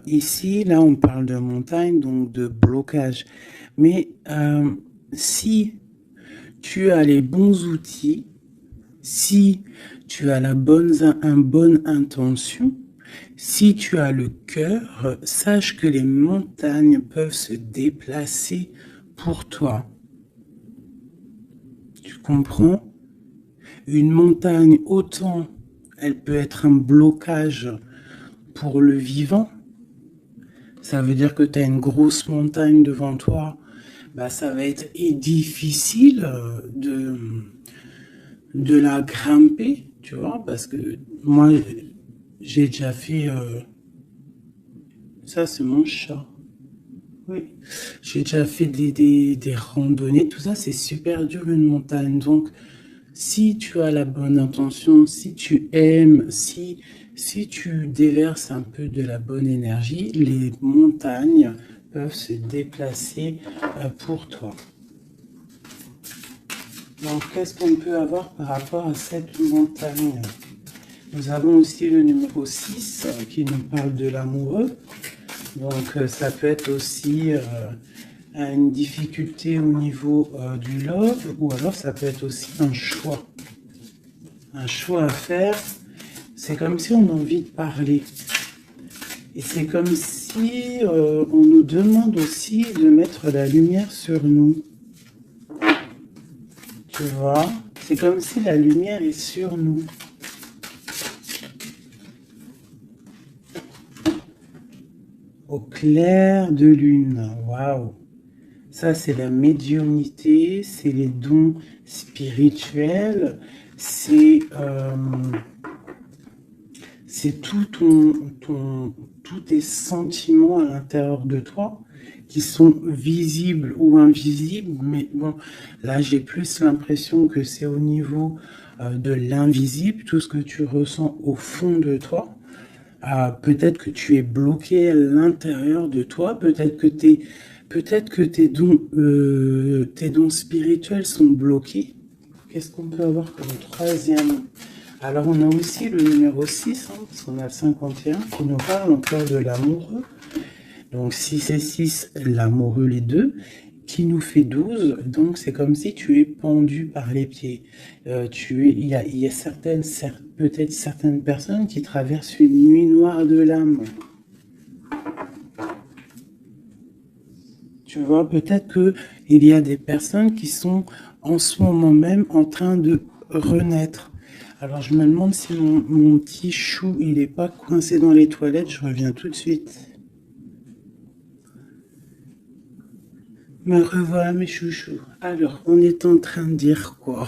Ici, là, on parle de montagne, donc de blocage. Mais si tu as les bons outils, si tu as une bonne intention, si tu as le cœur, sache que les montagnes peuvent se déplacer pour toi. Tu comprends? Une montagne, autant elle peut être un blocage pour le vivant. Ça veut dire que tu as une grosse montagne devant toi. Bah, ça va être difficile de la grimper, tu vois, parce que moi, j'ai déjà fait... ça, c'est mon chat. Oui. J'ai déjà fait des randonnées, tout ça, c'est super dur une montagne. Donc, si tu as la bonne intention, si tu aimes, si tu déverses un peu de la bonne énergie, les montagnes peuvent se déplacer pour toi. Donc, qu'est-ce qu'on peut avoir par rapport à cette montagne? Nous avons aussi le numéro 6 qui nous parle de l'amoureux. Donc, ça peut être aussi une difficulté au niveau du love, ou alors ça peut être aussi un choix. Un choix à faire. C'est comme si on a envie de parler. Et c'est comme si on nous demande aussi de mettre la lumière sur nous. Tu vois? C'est comme si la lumière est sur nous. Au clair de lune. Waouh! Ça, c'est la médiumnité, c'est les dons spirituels, c'est tous tes sentiments à l'intérieur de toi qui sont visibles ou invisibles. Mais bon, là, j'ai plus l'impression que c'est au niveau de l'invisible, tout ce que tu ressens au fond de toi. Peut-être que tu es bloqué à l'intérieur de toi, peut-être que tes dons spirituels sont bloqués. Qu'est-ce qu'on peut avoir comme troisième? Alors on a aussi le numéro 6, hein, parce qu'on a le 51, qui nous parle encore de l'amoureux. Donc 6 et 6, l'amoureux les deux, qui nous fait 12. Donc c'est comme si tu es pendu par les pieds. Il y a peut-être certaines personnes qui traversent une nuit noire de l'âme. Tu vois, peut-être qu'il y a des personnes qui sont en ce moment même en train de renaître. Alors je me demande si mon petit chou, il n'est pas coincé dans les toilettes. Je reviens tout de suite. Me revoilà mes chouchous. Alors, on est en train de dire quoi?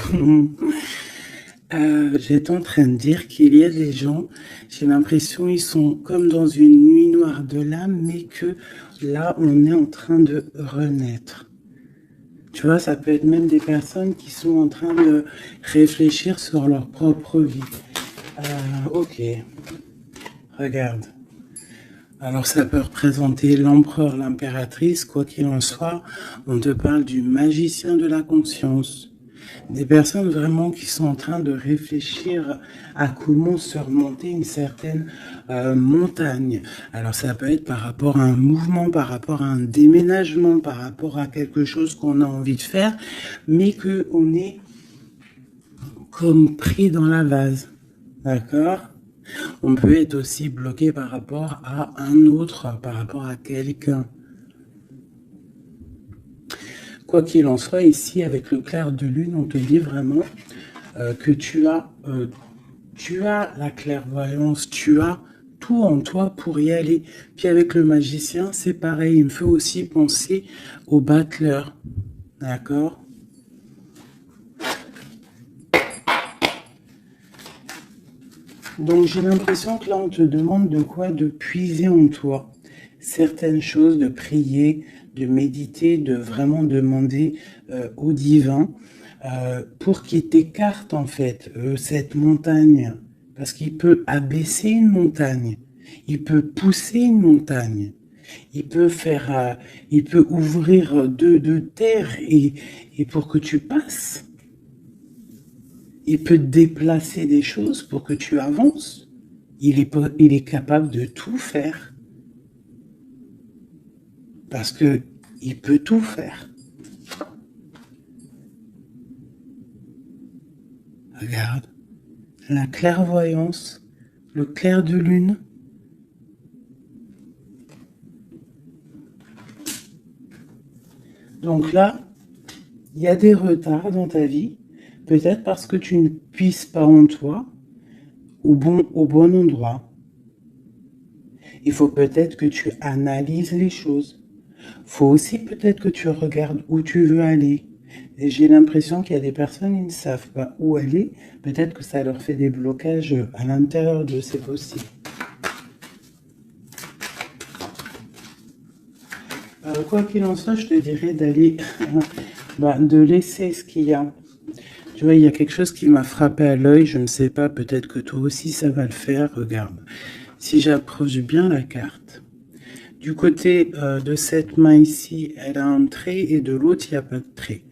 J'étais en train de dire qu'il y a des gens, j'ai l'impression ils sont comme dans une nuit noire de l'âme, mais que là, on est en train de renaître. Tu vois, ça peut être même des personnes qui sont en train de réfléchir sur leur propre vie. Ok, regarde. Alors ça peut représenter l'empereur, l'impératrice, quoi qu'il en soit, on te parle du magicien de la conscience. Des personnes vraiment qui sont en train de réfléchir à comment surmonter une certaine montagne. Alors ça peut être par rapport à un mouvement, par rapport à un déménagement, par rapport à quelque chose qu'on a envie de faire, mais qu'on est comme pris dans la vase. D'accord? On peut être aussi bloqué par rapport à un autre, par rapport à quelqu'un. Quoi qu'il en soit, ici, avec le clair de lune, on te dit vraiment que tu as la clairvoyance, tu as tout en toi pour y aller. Puis avec le magicien, c'est pareil, il me fait aussi penser au battleur. D'accord? Donc j'ai l'impression que là, on te demande de quoi? De puiser en toi certaines choses, de prier, de méditer, de vraiment demander au divin pour qu'il t'écarte en fait cette montagne. Parce qu'il peut abaisser une montagne, il peut pousser une montagne, il peut ouvrir deux terres et pour que tu passes. Il peut déplacer des choses pour que tu avances. Il est capable de tout faire. Parce que il peut tout faire. Regarde, la clairvoyance, le clair de lune. Donc là, il y a des retards dans ta vie, peut-être parce que tu ne puisses pas en toi au bon endroit. Il faut peut-être que tu analyses les choses. Il faut aussi peut-être que tu regardes où tu veux aller. Et j'ai l'impression qu'il y a des personnes qui ne savent pas où aller. Peut-être que ça leur fait des blocages à l'intérieur d'eux, c'est possible. Quoi qu'il en soit, je te dirais d'aller, de laisser ce qu'il y a. Tu vois, il y a quelque chose qui m'a frappé à l'œil, je ne sais pas, peut-être que toi aussi ça va le faire, regarde. Si j'approche bien la carte, du côté de cette main ici, elle a un trait et de l'autre, il n'y a pas de trait.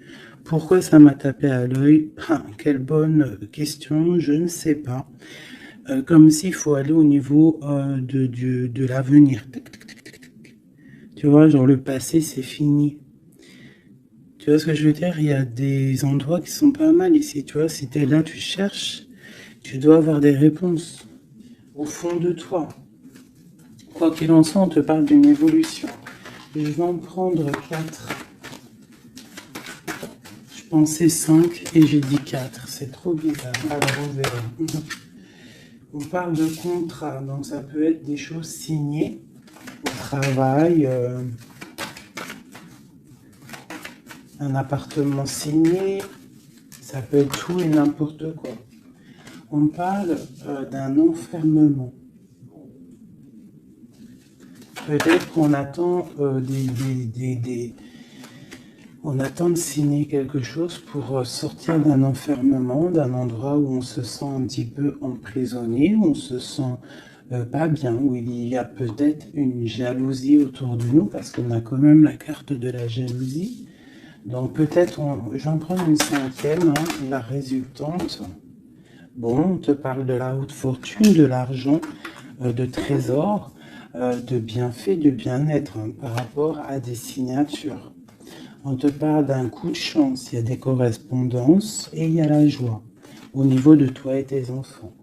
Pourquoi ça m'a tapé à l'œil? Quelle bonne question, je ne sais pas. Comme s'il faut aller au niveau de l'avenir. Tu vois, genre le passé, c'est fini. Tu vois ce que je veux dire? Il y a des endroits qui sont pas mal ici. Tu vois, si tu es là, tu cherches, tu dois avoir des réponses au fond de toi. Quoi qu'il en soit, on te parle d'une évolution. Je vais en prendre 4. Je pensais 5 et j'ai dit 4. C'est trop bizarre. Alors on verra. On parle de contrat, donc ça peut être des choses signées au travail, un appartement signé, ça peut être tout et n'importe quoi. On parle d'un enfermement. Peut-être qu'on attend on attend de signer quelque chose pour sortir d'un enfermement, d'un endroit où on se sent un petit peu emprisonné, où on se sent pas bien, où il y a peut-être une jalousie autour de nous, parce qu'on a quand même la carte de la jalousie. Donc peut-être, je vais en prendre une 5e, la résultante. Bon, on te parle de la haute fortune, de l'argent, de trésors, de bienfaits, de bien-être par rapport à des signatures. On te parle d'un coup de chance, il y a des correspondances et il y a la joie au niveau de toi et tes enfants.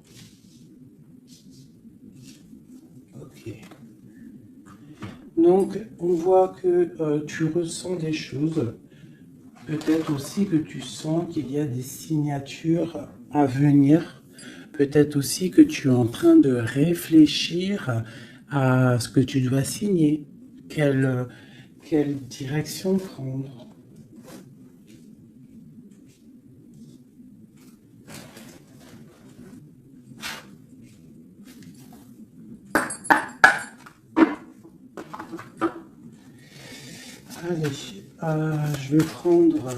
Ok. Donc, on voit que tu ressens des choses. Peut-être aussi que tu sens qu'il y a des signatures à venir. Peut-être aussi que tu es en train de réfléchir à ce que tu dois signer. Quelle direction prendre? Allez, je vais prendre...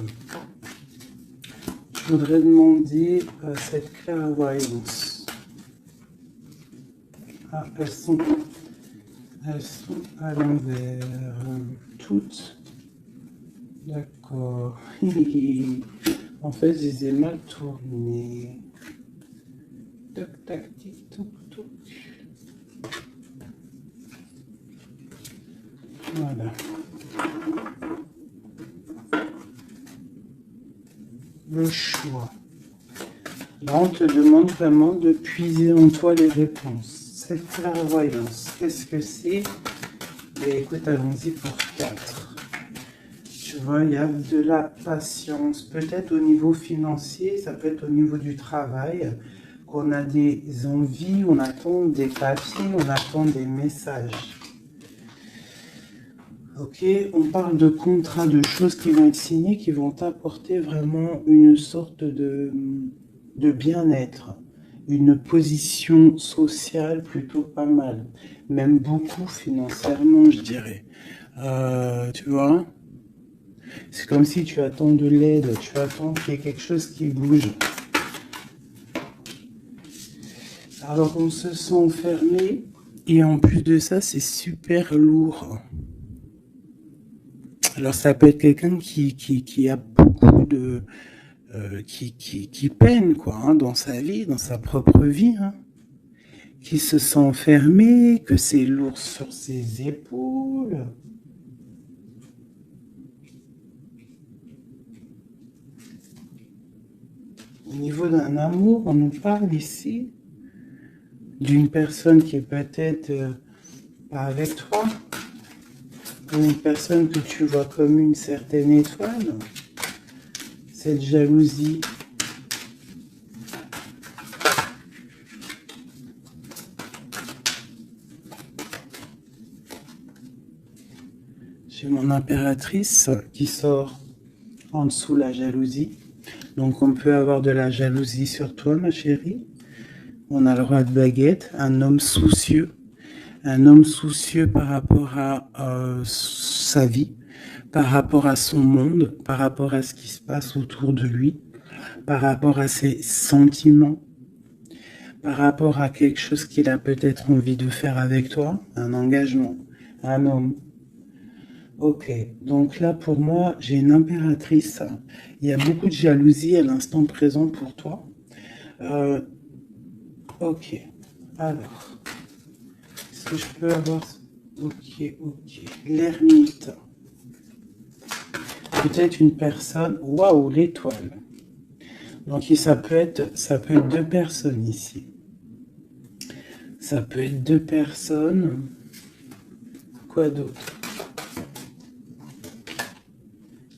Je voudrais demander cette clairvoyance. Ah, elles sont à l'envers. Toutes. D'accord. En fait, je les ai mal tournées. Tac, tac, tic, toc, toc. Voilà. Le choix. Là, on te demande vraiment de puiser en toi les réponses. Cette clairvoyance, qu'est-ce que c'est? Et écoute, allons-y pour 4. Tu vois, il y a de la patience. Peut-être au niveau financier, ça peut être au niveau du travail, qu'on a des envies, on attend des papiers, on attend des messages. Ok, on parle de contrats, de choses qui vont être signées, qui vont apporter vraiment une sorte de bien-être, une position sociale plutôt pas mal, même beaucoup financièrement, je dirais. Tu vois, c'est comme si tu attends de l'aide, tu attends qu'il y ait quelque chose qui bouge. Alors on se sent enfermé, et en plus de ça, c'est super lourd. Alors ça peut être quelqu'un qui a beaucoup de... qui peine quoi, dans sa vie, dans sa propre vie, qui se sent enfermé, que c'est lourd sur ses épaules. Au niveau d'un amour, on nous parle ici d'une personne qui est peut-être pas avec toi, une personne que tu vois comme une certaine étoile. Cette jalousie. J'ai mon impératrice qui sort en dessous la jalousie. Donc on peut avoir de la jalousie sur toi, ma chérie. On a le roi de baguette, un homme soucieux. Un homme soucieux par rapport à sa vie, par rapport à son monde, par rapport à ce qui se passe autour de lui, par rapport à ses sentiments, par rapport à quelque chose qu'il a peut-être envie de faire avec toi, un engagement, un homme. Ok, donc là pour moi, j'ai une impératrice. Il y a beaucoup de jalousie à l'instant présent pour toi. Ok, alors, est-ce que je peux avoir... Ok, l'ermite. Peut-être une personne... Waouh, l'étoile. Donc ça peut être deux personnes ici. Ça peut être deux personnes. Quoi d'autre?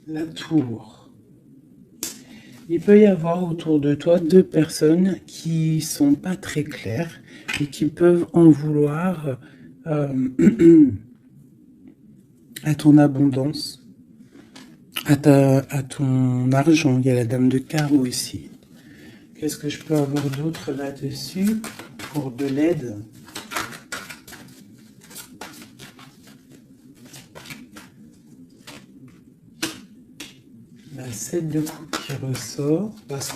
La tour. Il peut y avoir autour de toi deux personnes qui sont pas très claires et qui peuvent en vouloir à ton abondance, à ton argent. Il y a la dame de carreau ici. Qu'est-ce que je peux avoir d'autre là-dessus pour de l'aide? La 7 de coupe qui ressort, parce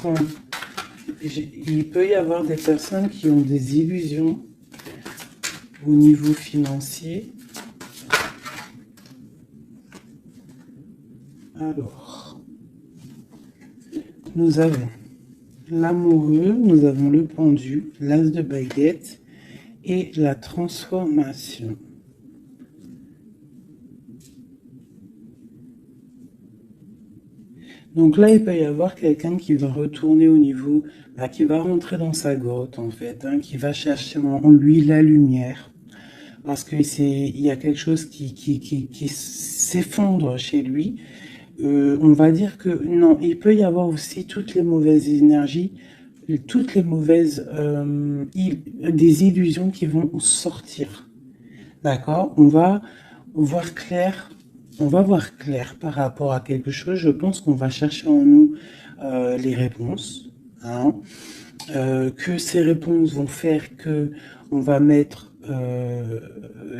qu'il peut y avoir des personnes qui ont des illusions au niveau financier. Alors, nous avons l'amoureux, nous avons le pendu, l'as de baguette et la transformation. Donc là, il peut y avoir quelqu'un qui va retourner au niveau, qui va rentrer dans sa grotte en fait, qui va chercher en lui la lumière. Parce que il y a quelque chose qui s'effondre chez lui. On va dire que non, il peut y avoir aussi toutes les mauvaises énergies, toutes les mauvaises des illusions qui vont sortir. D'accord? On va voir clair. On va voir clair par rapport à quelque chose. Je pense qu'on va chercher en nous les réponses. Hein, que ces réponses vont faire que on va mettre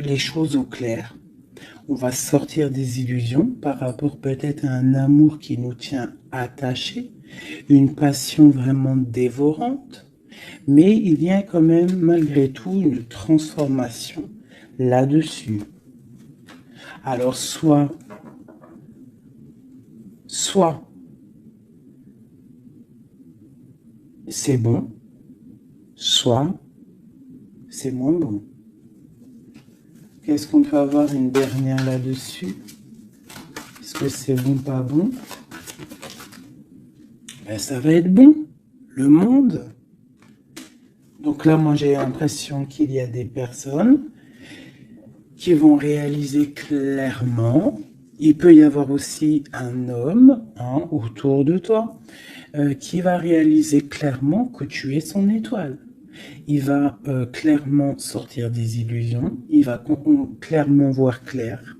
les choses au clair. On va sortir des illusions par rapport peut-être à un amour qui nous tient attachés, une passion vraiment dévorante, mais il y a quand même malgré tout une transformation là-dessus. Alors soit c'est bon, soit c'est moins bon. Qu'est-ce qu'on peut avoir une dernière là-dessus? Est-ce que c'est bon, pas bon? Ben, ça va être bon. Le monde. Donc là, moi, j'ai l'impression qu'il y a des personnes qui vont réaliser clairement. Il peut y avoir aussi un homme autour de toi qui va réaliser clairement que tu es son étoile. Il va clairement sortir des illusions, il va clairement voir clair.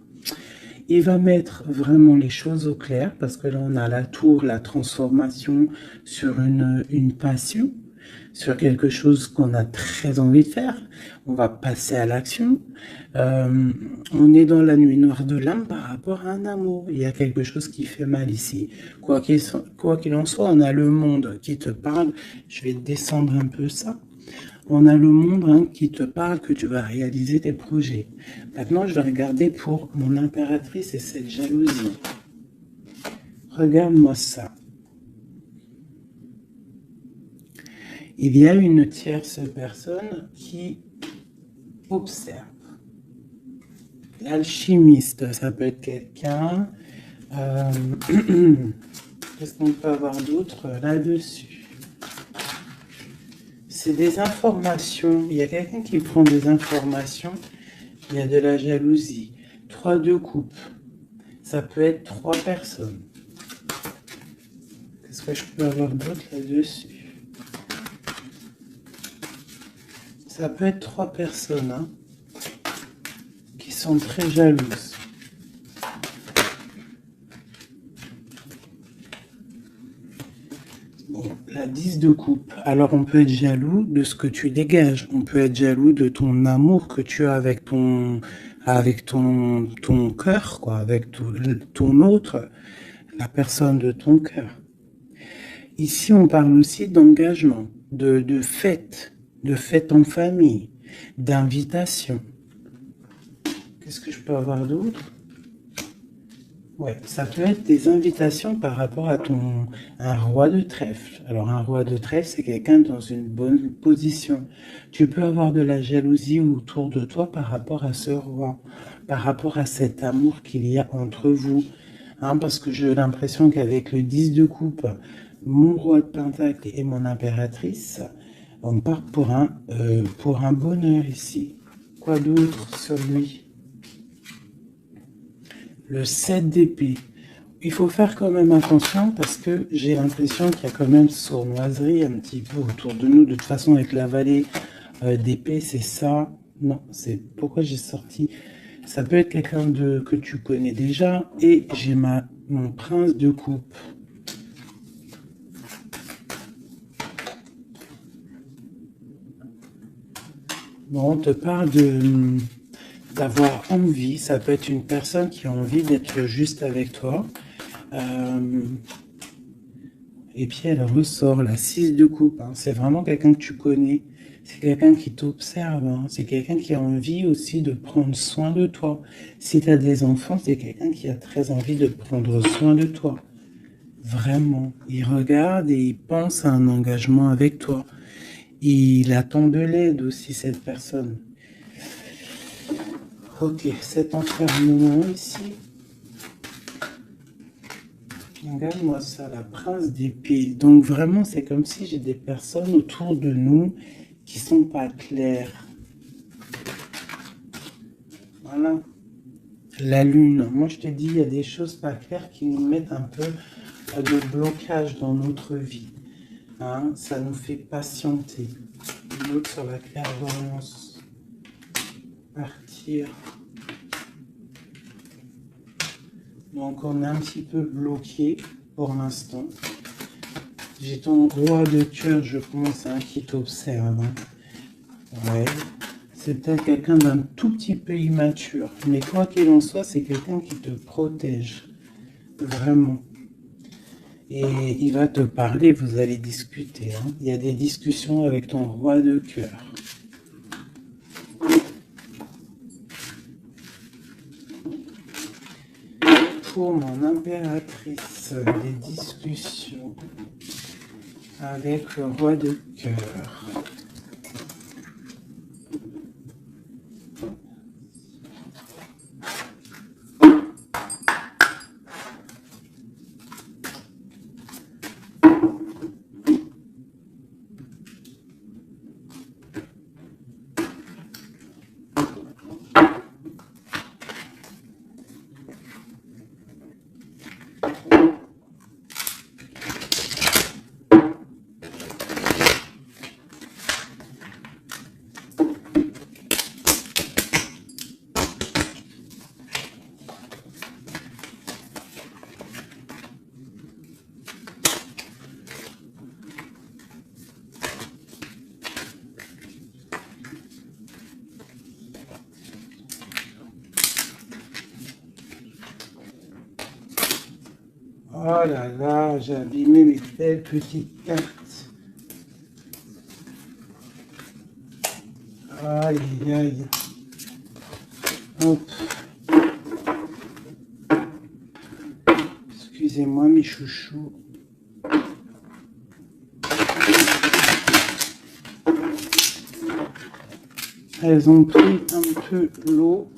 Il va mettre vraiment les choses au clair, parce que là on a la tour, la transformation sur une passion, sur quelque chose qu'on a très envie de faire. On va passer à l'action. On est dans la nuit noire de l'âme par rapport à un amour. Il y a quelque chose qui fait mal ici. Quoi qu'il en soit, on a le monde qui te parle. Je vais descendre un peu ça. On a le monde qui te parle que tu vas réaliser tes projets. Maintenant, je vais regarder pour mon impératrice et cette jalousie. Regarde-moi ça. Il y a une tierce personne qui observe. L'alchimiste, ça peut être quelqu'un. Qu'est-ce qu'on peut avoir d'autre là-dessus? C'est des informations. Il y a quelqu'un qui prend des informations. Il y a de la jalousie. 3 de coupe. Ça peut être 3 personnes. Qu'est-ce que je peux avoir d'autre là-dessus? Ça peut être 3 personnes hein, qui sont très jalouses. Bon, la 10 de coupe. Alors on peut être jaloux de ce que tu dégages. On peut être jaloux de ton amour que tu as avec ton cœur, quoi, avec ton autre, la personne de ton cœur. Ici, on parle aussi d'engagement, de fête en famille, d'invitation. Qu'est-ce que je peux avoir d'autre? Ouais, ça peut être des invitations par rapport à un roi de trèfle. Alors, un roi de trèfle, c'est quelqu'un dans une bonne position. Tu peux avoir de la jalousie autour de toi par rapport à ce roi, par rapport à cet amour qu'il y a entre vous. Hein, parce que j'ai l'impression qu'avec le 10 de coupe, mon roi de pentacle et mon impératrice, on part pour un bonheur ici. Quoi d'autre sur lui? Le 7 d'épée. Il faut faire quand même attention parce que j'ai l'impression qu'il y a quand même sournoiserie un petit peu autour de nous. De toute façon, avec la vallée d'épée, c'est ça. Non, c'est pourquoi j'ai sorti. Ça peut être quelqu'un que tu connais déjà. Et j'ai mon prince de coupe. Bon, on te parle d'avoir envie. Ça peut être une personne qui a envie d'être juste avec toi. Et puis elle ressort la 6 de coupe. Hein. C'est vraiment quelqu'un que tu connais. C'est quelqu'un qui t'observe. Hein. C'est quelqu'un qui a envie aussi de prendre soin de toi. Si tu as des enfants, c'est quelqu'un qui a très envie de prendre soin de toi. Vraiment. Il regarde et il pense à un engagement avec toi. Il attend de l'aide aussi, cette personne. Ok, cet enfermement ici. Regarde-moi ça, la prince d'épée. Donc vraiment, c'est comme si j'ai des personnes autour de nous qui sont pas claires. Voilà. La lune. Moi, je te dis, il y a des choses pas claires qui nous mettent un peu de blocage dans notre vie. Hein, ça nous fait patienter. L'autre sur la clairvoyance. Partir. Donc on est un petit peu bloqué pour l'instant. J'ai ton roi de cœur, je pense, hein, qui t'observe. Hein. Ouais. C'est peut-être quelqu'un d'un tout petit peu immature. Mais quoi qu'il en soit, c'est quelqu'un qui te protège. Vraiment. Et il va te parler, vous allez discuter. Hein. Il y a des discussions avec ton roi de cœur. Pour mon impératrice, des discussions avec le roi de cœur. Oh là là, j'ai abîmé mes belles petites cartes. Aïe, aïe. Hop. Excusez-moi mes chouchous. Elles ont pris un peu l'eau.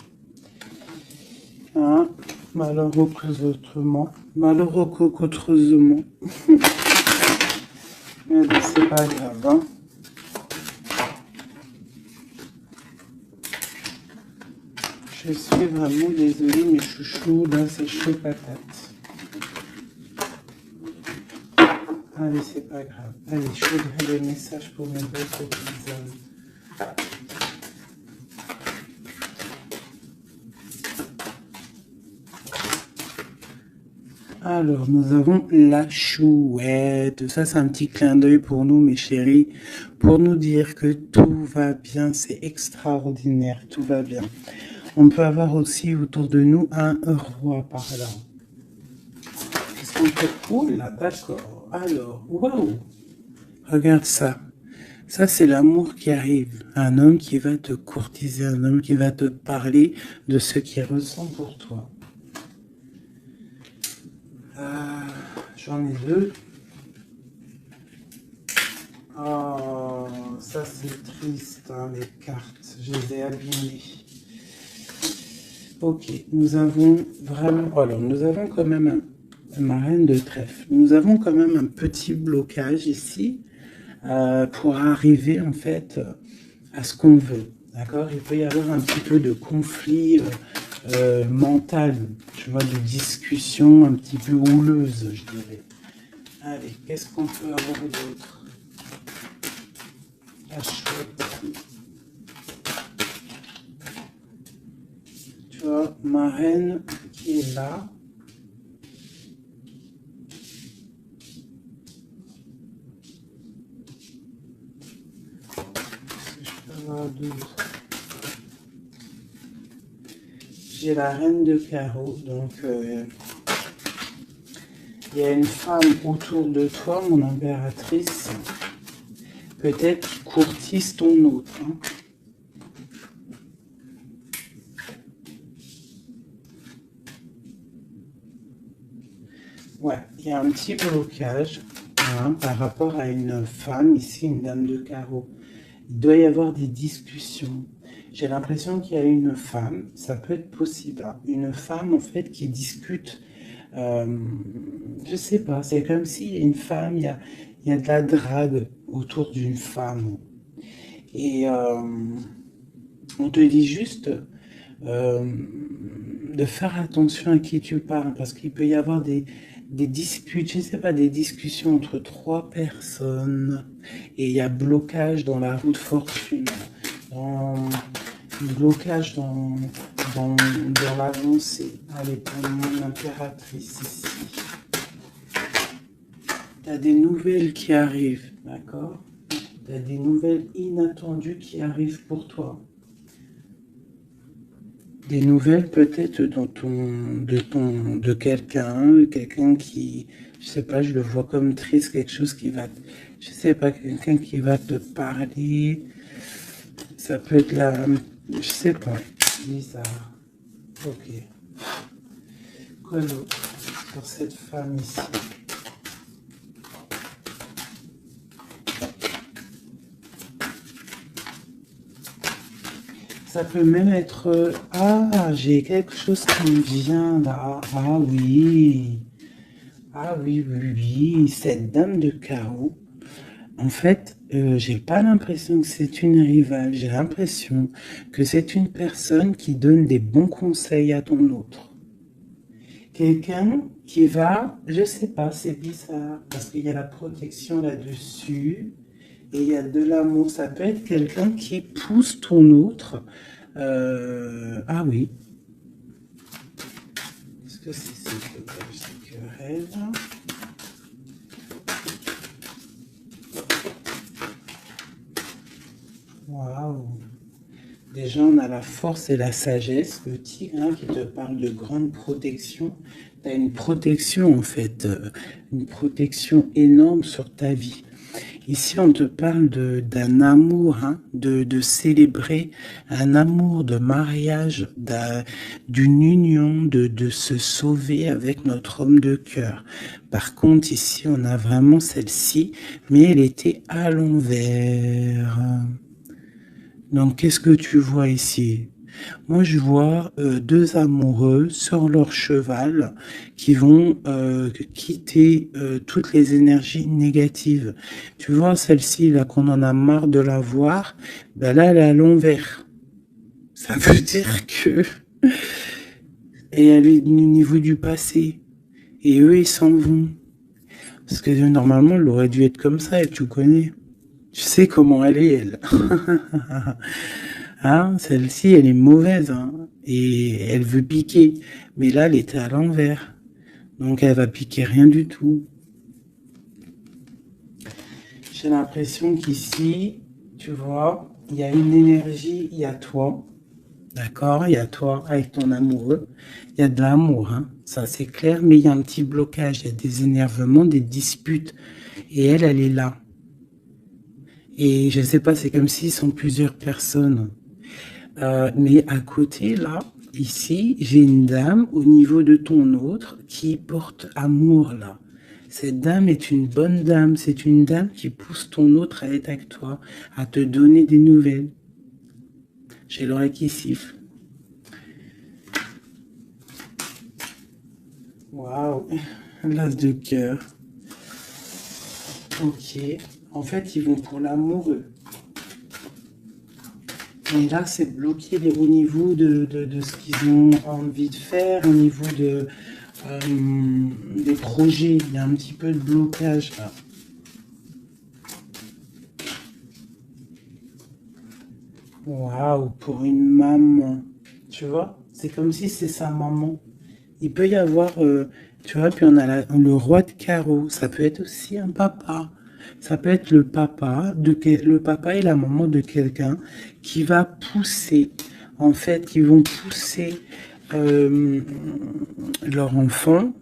Hein, malheureusement. Mais bon, c'est pas grave. Hein. Je suis vraiment désolée, mes chouchous, là, c'est chaud patate. Allez, c'est pas grave. Allez, je voudrais des messages pour mes autres épisodes. Alors, nous avons la chouette. Ça, c'est un petit clin d'œil pour nous, mes chéris, pour nous dire que tout va bien. C'est extraordinaire, tout va bien. On peut avoir aussi autour de nous un roi par là. Qu'est-ce qu'on peut... Oh là, d'accord. Alors, waouh. Regarde ça. Ça, c'est l'amour qui arrive. Un homme qui va te courtiser, un homme qui va te parler de ce qu'il ressent pour toi. J'en ai deux. Oh, ça c'est triste, hein, les cartes. Je les ai abîmées. Ok, nous avons vraiment... Alors, nous avons quand même ma reine de trèfle. Nous avons quand même un petit blocage ici pour arriver en fait à ce qu'on veut. D'accord? Il peut y avoir un petit peu de conflit mental, tu vois, de discussion un petit peu houleuse, je dirais. Allez, qu'est-ce qu'on peut avoir d'autre? La chouette. Tu vois, ma reine qui est là. Qu'est-ce que je peux avoir d'autre? J'ai la reine de carreau, donc il y a une femme autour de toi, mon impératrice, peut-être qui courtise ton autre. Hein. Ouais, il y a un petit blocage par rapport à une femme, ici une dame de carreau. Il doit y avoir des discussions. J'ai l'impression qu'il y a une femme, ça peut être possible, hein, une femme en fait qui discute, je sais pas, c'est comme s'il y a une femme, il y a de la drague autour d'une femme. Et on te dit juste de faire attention à qui tu parles, parce qu'il peut y avoir des disputes, je sais pas, des discussions entre trois personnes, et il y a blocage dans la roue de fortune, blocage dans l'avancée. Allez, pour mon impératrice ici. Tu as des nouvelles qui arrivent, d'accord? Tu as des nouvelles inattendues qui arrivent pour toi. Des nouvelles peut-être de quelqu'un qui, je sais pas, je le vois comme triste, quelque chose qui va, je sais pas, quelqu'un qui va te parler. Ça peut être là, je sais pas, bizarre. Ok. Quoi d'autre pour cette femme ici? Ça peut même être... Ah, j'ai quelque chose qui me vient là. Ah oui. Ah oui, oui, oui. Cette dame de carreau. En fait, j'ai pas l'impression que c'est une rivale. J'ai l'impression que c'est une personne qui donne des bons conseils à ton autre. Quelqu'un qui va... Je sais pas, c'est bizarre. Parce qu'il y a la protection là-dessus. Et il y a de l'amour, ça peut être quelqu'un qui pousse ton autre. Ah oui. Est-ce que c'est cette querelle? Waouh. Déjà, on a la force et la sagesse. Le tigre hein, qui te parle de grande protection. Tu as une protection en fait, une protection énorme sur ta vie. Ici, on te parle d'un amour, hein, de célébrer un amour de mariage, d'une union, de se sauver avec notre homme de cœur. Par contre, ici, on a vraiment celle-ci, mais elle était à l'envers. Donc, qu'est-ce que tu vois ici? Moi, je vois deux amoureux sur leur cheval qui vont quitter toutes les énergies négatives. Tu vois, celle-ci, là, qu'on en a marre de la voir, ben là, elle est à l'envers. Ça veut dire que Et elle est au niveau du passé. Et eux, ils s'en vont. Parce que normalement, elle aurait dû être comme ça, et tu connais. Tu sais comment elle est, elle. Hein, celle-ci, elle est mauvaise, hein, et elle veut piquer. Mais là, elle était à l'envers. Donc, elle va piquer rien du tout. J'ai l'impression qu'ici, tu vois, il y a une énergie, il y a toi. D'accord? Il y a toi avec ton amoureux. Il y a de l'amour, hein. Ça, c'est clair, mais il y a un petit blocage. Il y a des énervements, des disputes. Et elle est là. Et je sais pas, c'est comme s'ils sont plusieurs personnes. Mais à côté, là, ici, j'ai une dame au niveau de ton autre qui porte amour, là. Cette dame est une bonne dame. C'est une dame qui pousse ton autre à être avec toi, à te donner des nouvelles. J'ai l'oreille qui siffle. Waouh, l'as de cœur. Ok. En fait, ils vont pour l'amoureux. Et là, c'est bloqué au niveau de ce qu'ils ont envie de faire, au niveau des projets. Il y a un petit peu de blocage là. Waouh, pour une maman. Tu vois, c'est comme si c'est sa maman. Il peut y avoir, tu vois, puis on a le roi de carreau. Ça peut être aussi un papa. Ça peut être le papa et la maman de quelqu'un qui va pousser, en fait, qui vont pousser euh, leur enfant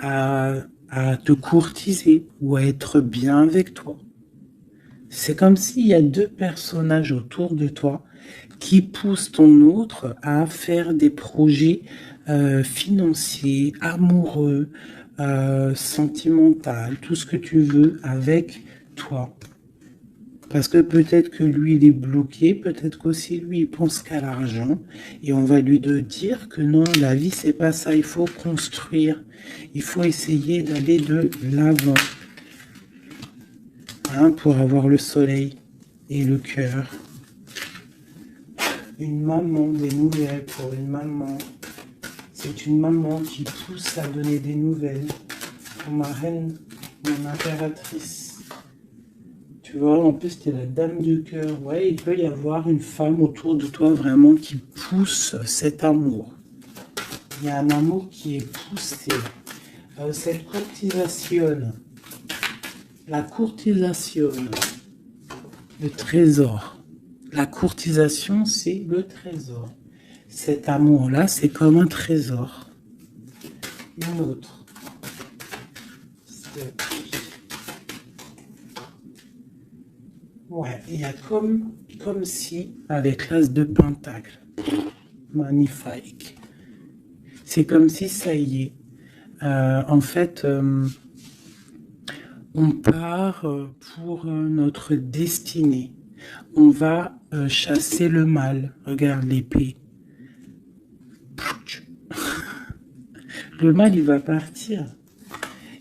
à, à te courtiser ou à être bien avec toi. C'est comme s'il y a deux personnages autour de toi qui poussent ton autre à faire des projets financiers, amoureux, sentimentaux, tout ce que tu veux avec toi. Parce que peut-être que lui, il est bloqué, peut-être qu'aussi lui, il pense qu'à l'argent. Et on va lui dire que non, la vie, c'est pas ça. Il faut construire. Il faut essayer d'aller de l'avant. Hein, pour avoir le soleil et le cœur. Une maman, des nouvelles pour une maman. C'est une maman qui pousse à donner des nouvelles pour ma reine, mon impératrice. Tu vois, en plus, t'es la dame du cœur. Ouais, il peut y avoir une femme autour de toi vraiment qui pousse cet amour. Il y a un amour qui est poussé. Cette courtisation, la courtisation, le trésor. La courtisation, c'est le trésor. Cet amour-là, c'est comme un trésor. Une autre. Ouais, il y a comme si, avec l'as de pentacle. Magnifique. C'est comme si ça y est. En fait, on part pour notre destinée. On va chasser le mal. Regarde l'épée. Le mal, il va partir.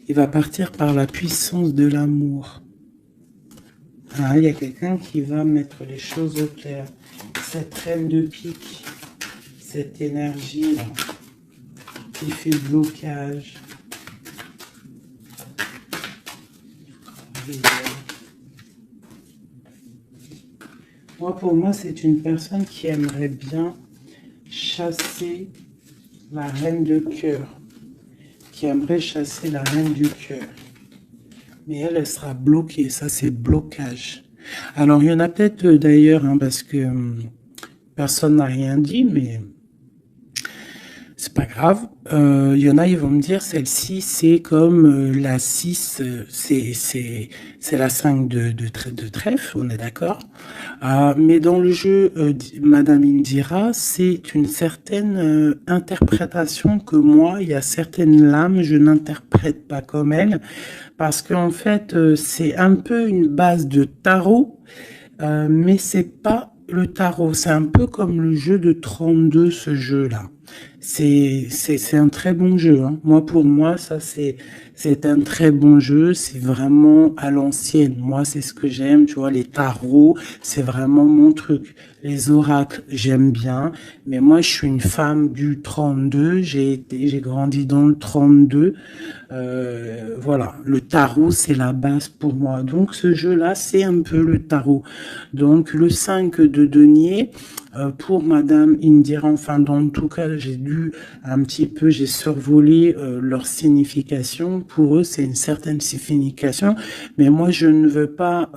Il va partir par la puissance de l'amour. Ah, il y a quelqu'un qui va mettre les choses au clair. Cette reine de pique, cette énergie-là, qui fait blocage. Pour moi, c'est une personne qui aimerait bien chasser la reine de cœur. Qui aimerait chasser la reine du cœur. Mais elle sera bloquée. Ça, c'est blocage. Alors, il y en a peut-être d'ailleurs, hein, parce que personne n'a rien dit, mais c'est pas grave. Il y en a, ils vont me dire, celle-ci, c'est comme la 6, c'est la 5 de trèfle, on est d'accord. Mais dans le jeu, Madame Indira, c'est une certaine interprétation que moi, il y a certaines lames, je n'interprète pas comme elle, parce qu'en fait, c'est un peu une base de tarot, mais c'est pas le tarot. C'est un peu comme le jeu de 32, ce jeu-là. C'est un très bon jeu, hein. Moi, pour moi, ça, c'est un très bon jeu. C'est vraiment à l'ancienne. Moi, c'est ce que j'aime. Tu vois, les tarots, c'est vraiment mon truc. Les oracles, j'aime bien. Mais moi, je suis une femme du 32. J'ai grandi dans le 32. Voilà, le tarot, c'est la base pour moi. Donc, ce jeu-là, c'est un peu le tarot. Donc, le 5 de denier, pour Madame Indira, enfin, dans tout cas, j'ai lu un petit peu, j'ai survolé leur signification. Pour eux, c'est une certaine signification. Mais moi, je ne veux pas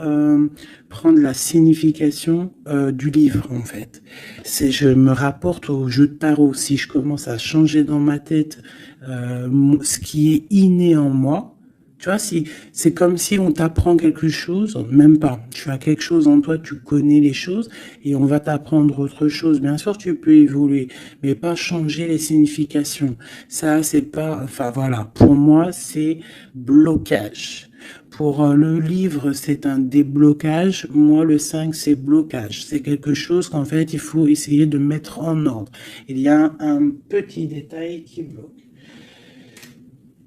prendre la signification du livre, en fait. Je me rapporte au jeu de tarot. Si je commence à changer dans ma tête ce qui est inné en moi. Tu vois, si c'est comme si on t'apprend quelque chose, même pas. Tu as quelque chose en toi, tu connais les choses, et on va t'apprendre autre chose. Bien sûr, tu peux évoluer, mais pas changer les significations. Ça, c'est pas. Enfin voilà. Pour moi, c'est blocage. Pour le livre, c'est un déblocage. Moi, le 5, c'est blocage. C'est quelque chose qu'en fait, il faut essayer de mettre en ordre. Il y a un petit détail qui bloque.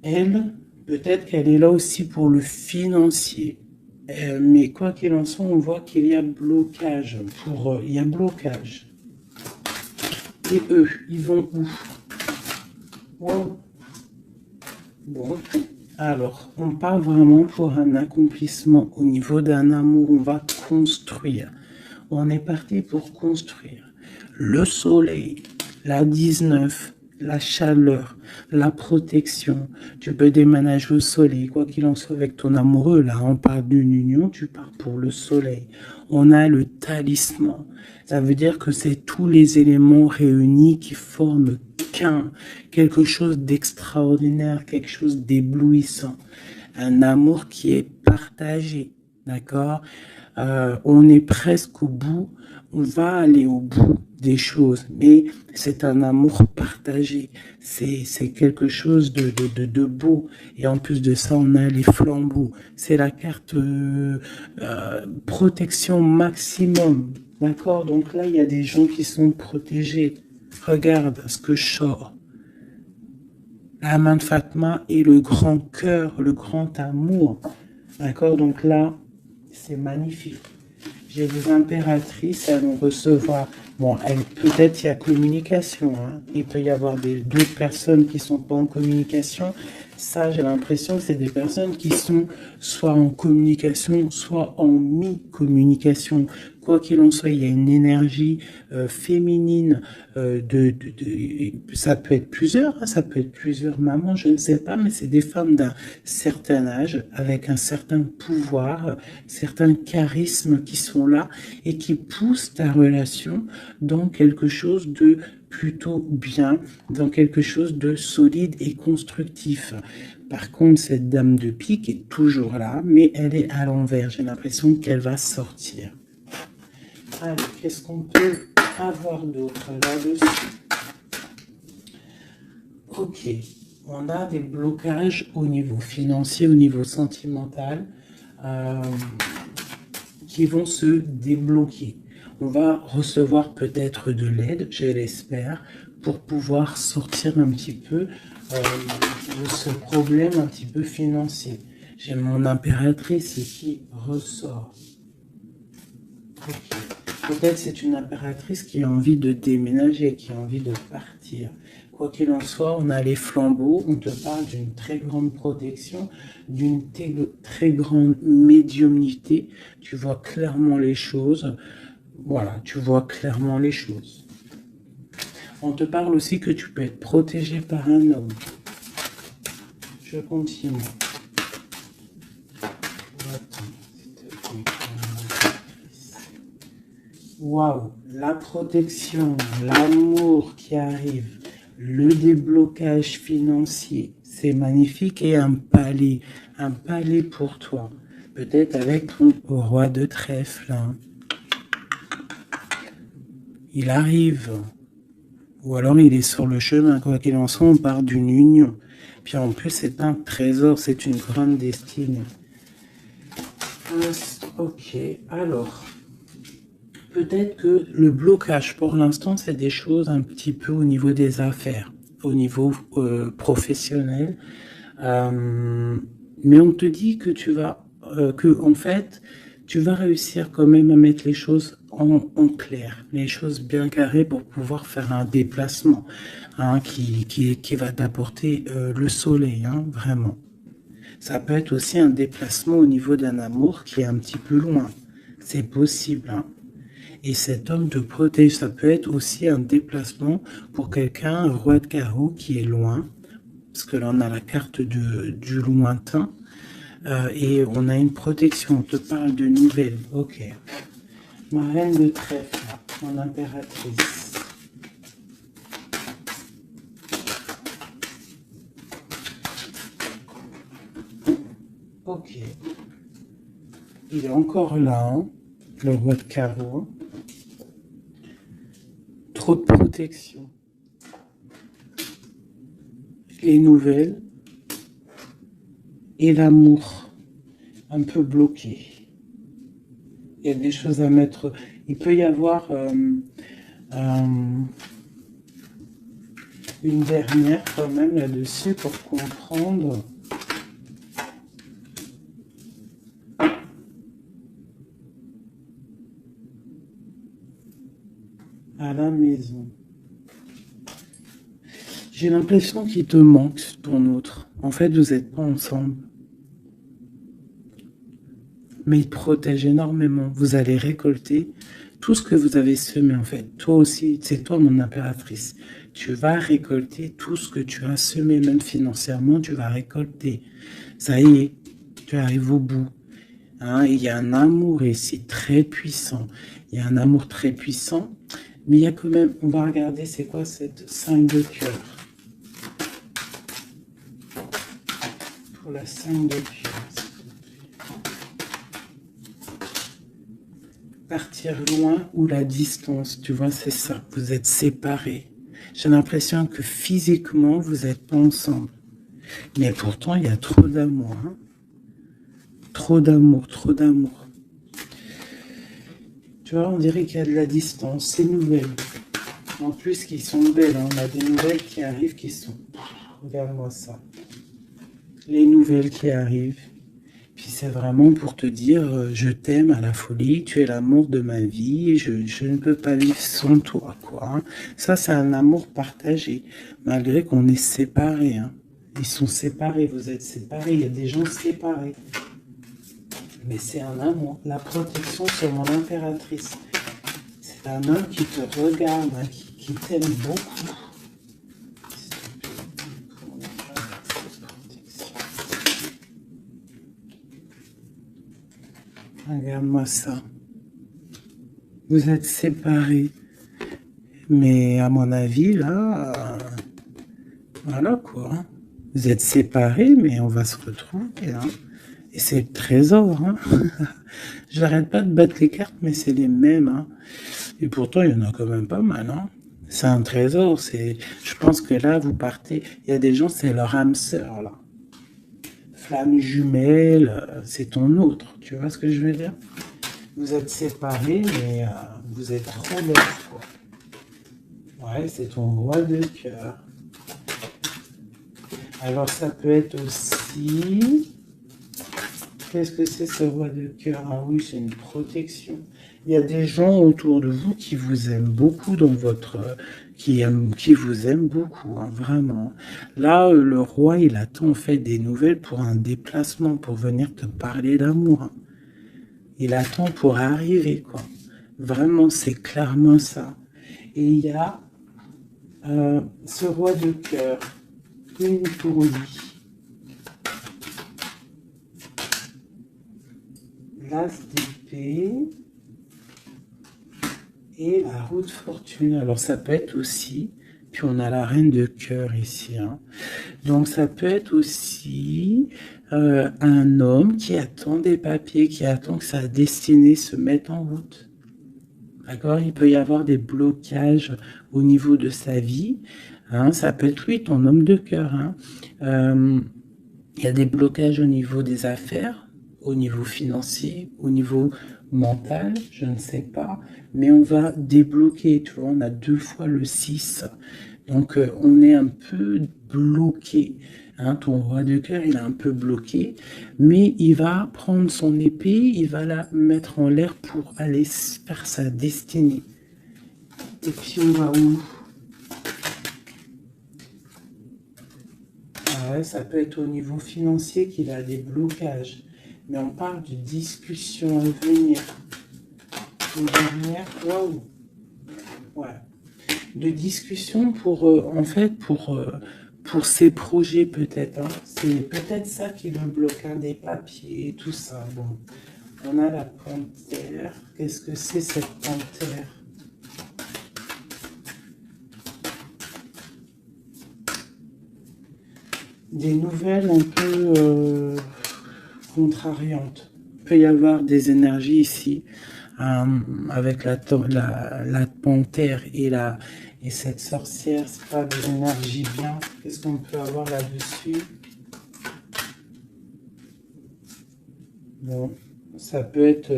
Elle, peut-être qu'elle est là aussi pour le financier. Mais quoi qu'il en soit, on voit qu'il y a blocage. Il y a blocage. Et eux, ils vont où? Wow. Bon. Alors, on part vraiment pour un accomplissement au niveau d'un amour. On va construire. On est parti pour construire. Le soleil, la 19, la chaleur, la protection. Tu peux déménager au soleil, quoi qu'il en soit avec ton amoureux. Là, on parle d'une union, tu pars pour le soleil. On a le talisman. Ça veut dire que c'est tous les éléments réunis qui forment quelque chose d'extraordinaire, quelque chose d'éblouissant. Un amour qui est partagé, d'accord? On est presque au bout, on va aller au bout des choses, mais c'est un amour partagé, c'est quelque chose de beau, et en plus de ça, on a les flambeaux, c'est la carte protection maximum, d'accord? Donc là, il y a des gens qui sont protégés. Regarde ce que je sors. La main de Fatma et le grand cœur, le grand amour. D'accord? Donc là, c'est magnifique. J'ai des impératrices, elles vont recevoir. Bon, peut-être il y a communication. Hein. Il peut y avoir d'autres personnes qui sont pas en communication. Ça, j'ai l'impression que c'est des personnes qui sont soit en communication, soit en mi-communication. Quoi qu'il en soit, il y a une énergie féminine. Ça peut être plusieurs, hein, ça peut être plusieurs mamans, je ne sais pas, mais c'est des femmes d'un certain âge, avec un certain pouvoir, certains charismes qui sont là et qui poussent ta relation dans quelque chose de plutôt bien, dans quelque chose de solide et constructif. Par contre, cette dame de pique est toujours là, mais elle est à l'envers. J'ai l'impression qu'elle va sortir. Alors, qu'est-ce qu'on peut avoir d'autre là-dessus? Ok, on a des blocages au niveau financier, au niveau sentimental, qui vont se débloquer. On va recevoir peut-être de l'aide, je l'espère, pour pouvoir sortir un petit peu de ce problème un petit peu financier. J'ai mon impératrice qui ressort. Okay. Peut-être c'est une impératrice qui a envie de déménager, qui a envie de partir. Quoi qu'il en soit, on a les flambeaux, on te parle d'une très grande protection, d'une très grande médiumnité. Tu vois clairement les choses. Voilà, tu vois clairement les choses. On te parle aussi que tu peux être protégé par un homme. Je continue. Waouh, la protection, l'amour qui arrive, le déblocage financier, c'est magnifique, et un palais pour toi. Peut-être avec ton roi de trèfle. Hein. Il arrive, ou alors il est sur le chemin, quoi qu'il en soit, on part d'une union. Puis en plus, c'est un trésor, c'est une grande destinée. Ok, alors... peut-être que le blocage pour l'instant, c'est des choses un petit peu au niveau des affaires, au niveau professionnel. Mais on te dit que en fait, tu vas réussir quand même à mettre les choses en clair, les choses bien carrées pour pouvoir faire un déplacement hein, qui va t'apporter le soleil, hein, vraiment. Ça peut être aussi un déplacement au niveau d'un amour qui est un petit peu loin. C'est possible. Hein. Et cet homme te protège. Ça peut être aussi un déplacement pour quelqu'un, un roi de carreau qui est loin. Parce que là, on a la carte du lointain. Et on a une protection. On te parle de nouvelles. Ok. Ma reine de trèfle, mon impératrice. Ok. Il est encore là, hein, le roi de carreau. Trop de protection. Les nouvelles. Et l'amour. Un peu bloqué. Il y a des choses à mettre. Il peut y avoir une dernière quand même là-dessus pour comprendre. À la maison. J'ai l'impression qu'il te manque ton autre. En fait, vous n'êtes pas ensemble. Mais il te protège énormément. Vous allez récolter tout ce que vous avez semé, en fait. Toi aussi, c'est toi mon impératrice. Tu vas récolter tout ce que tu as semé, même financièrement, tu vas récolter. Ça y est, tu arrives au bout. Hein, il y a un amour ici très puissant. Il y a un amour très puissant. Mais il y a quand même, on va regarder c'est quoi cette 5 de cœur. Pour la 5 de cœur. Partir loin ou la distance, tu vois, c'est ça. Vous êtes séparés. J'ai l'impression que physiquement, vous n'êtes pas ensemble. Mais pourtant, il y a trop d'amour. Hein. Trop d'amour, trop d'amour. Tu vois, on dirait qu'il y a de la distance. C'est nouvelle. En plus, qui sont belles. Hein. On a des nouvelles qui arrivent qui sont... Regarde-moi ça. Les nouvelles qui arrivent. Puis c'est vraiment pour te dire, je t'aime à la folie, tu es l'amour de ma vie, je ne peux pas vivre sans toi, quoi. Hein. Ça, c'est un amour partagé, malgré qu'on est séparés. Hein. Ils sont séparés, vous êtes séparés, il y a des gens séparés. Mais c'est un amour. La protection sur mon impératrice. C'est un homme qui te regarde, hein, qui t'aime beaucoup. Regarde-moi ça. Vous êtes séparés. Mais à mon avis, là, voilà quoi. Hein. Vous êtes séparés, mais on va se retrouver. Hein. Et c'est le trésor. Hein. J'arrête pas de battre les cartes, mais c'est les mêmes. Hein. Et pourtant, il y en a quand même pas mal. Hein. C'est un trésor. Je pense que là, vous partez. Il y a des gens, c'est leur âme sœur, là. Flamme jumelle, c'est ton autre. Tu vois ce que je veux dire? Vous êtes séparés, mais vous êtes trop belle, quoi. Ouais, c'est ton roi de cœur. Alors, ça peut être aussi... Qu'est-ce que c'est ce roi de cœur? Ah oui, c'est une protection. Il y a des gens autour de vous qui vous aiment beaucoup dans votre... qui vous aiment beaucoup, hein, vraiment. Là, le roi, il attend en fait des nouvelles pour un déplacement, pour venir te parler d'amour. Hein. Il attend pour arriver, quoi. Vraiment, c'est clairement ça. Et il y a ce roi de cœur, une pour lui. L'as d'épée et la roue de fortune. Alors ça peut être aussi, puis on a la reine de cœur ici. Hein. Donc ça peut être aussi un homme qui attend des papiers, qui attend que sa destinée se mette en route. D'accord? Il peut y avoir des blocages au niveau de sa vie. Hein. Ça peut être lui, ton homme de cœur. Hein. Il y a des blocages au niveau des affaires, au niveau financier, au niveau mental, je ne sais pas, mais on va débloquer, tu vois, on a 2 fois le 6, donc on est un peu bloqué, hein, ton roi de cœur, il est un peu bloqué, mais il va prendre son épée, il va la mettre en l'air pour aller faire sa destinée. Et puis on va où? Ouais, ça peut être au niveau financier qu'il a des blocages. Mais on parle de discussions à venir. Une dernière, waouh, ouais. De discussions pour, en fait, pour ses projets peut-être. Hein. C'est peut-être ça qui le bloque, hein, des papiers, tout ça. Bon, on a la panthère. Qu'est-ce que c'est cette panthère? Des nouvelles un peu contrariantes. Il peut y avoir des énergies ici avec la panthère et cette sorcière. C'est pas des énergies bien. Qu'est-ce qu'on peut avoir là-dessus? Bon, ça peut être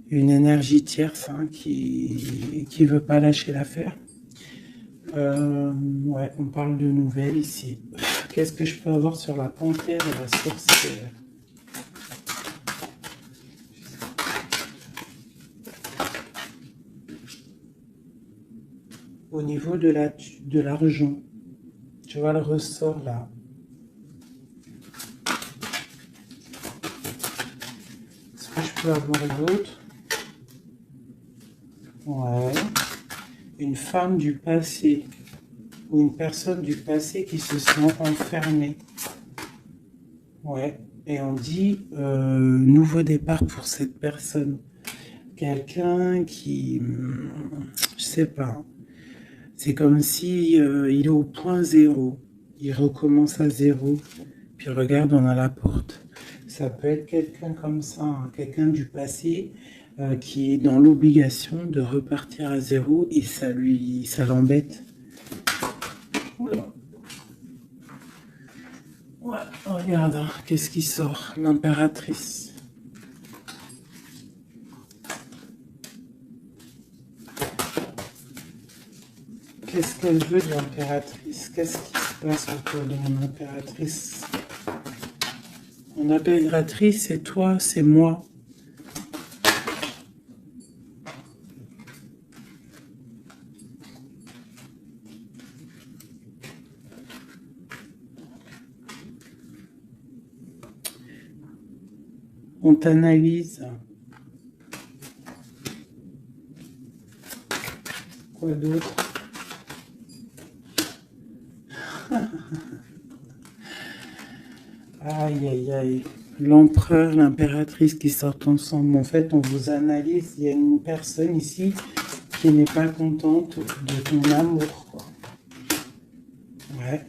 une énergie tierce, hein, qui veut pas lâcher l'affaire. Ouais, on parle de nouvelles ici. Qu'est-ce que je peux avoir sur la panthère et la sorcière? Au niveau de l'argent, tu vois le ressort là. Est-ce que je peux avoir d'autres? Ouais. Une femme du passé ou une personne du passé qui se sent enfermée. Ouais. Et on dit nouveau départ pour cette personne. Quelqu'un qui, je sais pas. C'est comme si il est au point zéro. Il recommence à zéro. Puis regarde, on a la porte. Ça peut être quelqu'un comme ça, hein, quelqu'un du passé qui est dans l'obligation de repartir à zéro et ça l'embête. Oula. Ouais, regarde, hein, qu'est-ce qui sort? L'impératrice. Qu'est-ce qu'elle veut de l'impératrice? Qu'est-ce qui se passe autour de mon impératrice? Mon impératrice, c'est toi, c'est moi. On t'analyse. Quoi d'autre? Aïe, aïe, aïe. L'empereur, l'impératrice qui sortent ensemble. En fait, on vous analyse. Il y a une personne ici qui n'est pas contente de ton amour, quoi. Ouais.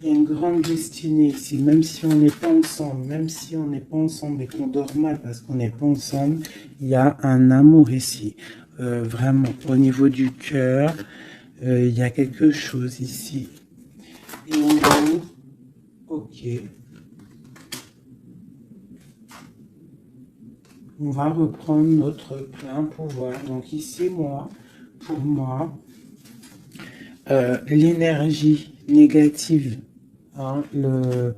Il y a une grande destinée ici, même si on n'est pas ensemble, même si on n'est pas ensemble et qu'on dort mal parce qu'on n'est pas ensemble, il y a un amour ici. Vraiment, au niveau du cœur, il y a quelque chose ici. Et on va où? Ok. On va reprendre notre plein pouvoir. Donc ici, moi, pour moi, l'énergie négative, hein, le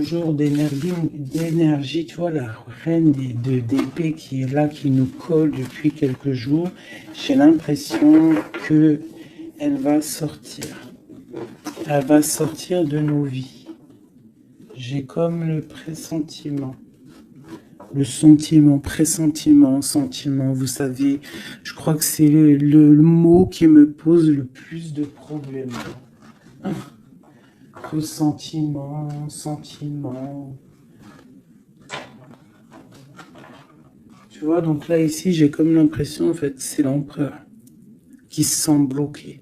jour d'énergie, tu vois, la reine d'épée qui est là, qui nous colle depuis quelques jours, j'ai l'impression que elle va sortir. Elle va sortir de nos vies. J'ai comme le pressentiment. Le sentiment, pressentiment, sentiment, vous savez, je crois que c'est le mot qui me pose le plus de problèmes. Ressentiment, sentiment. Tu vois, donc là, ici, j'ai comme l'impression, en fait, c'est l'empereur qui se sent bloqué.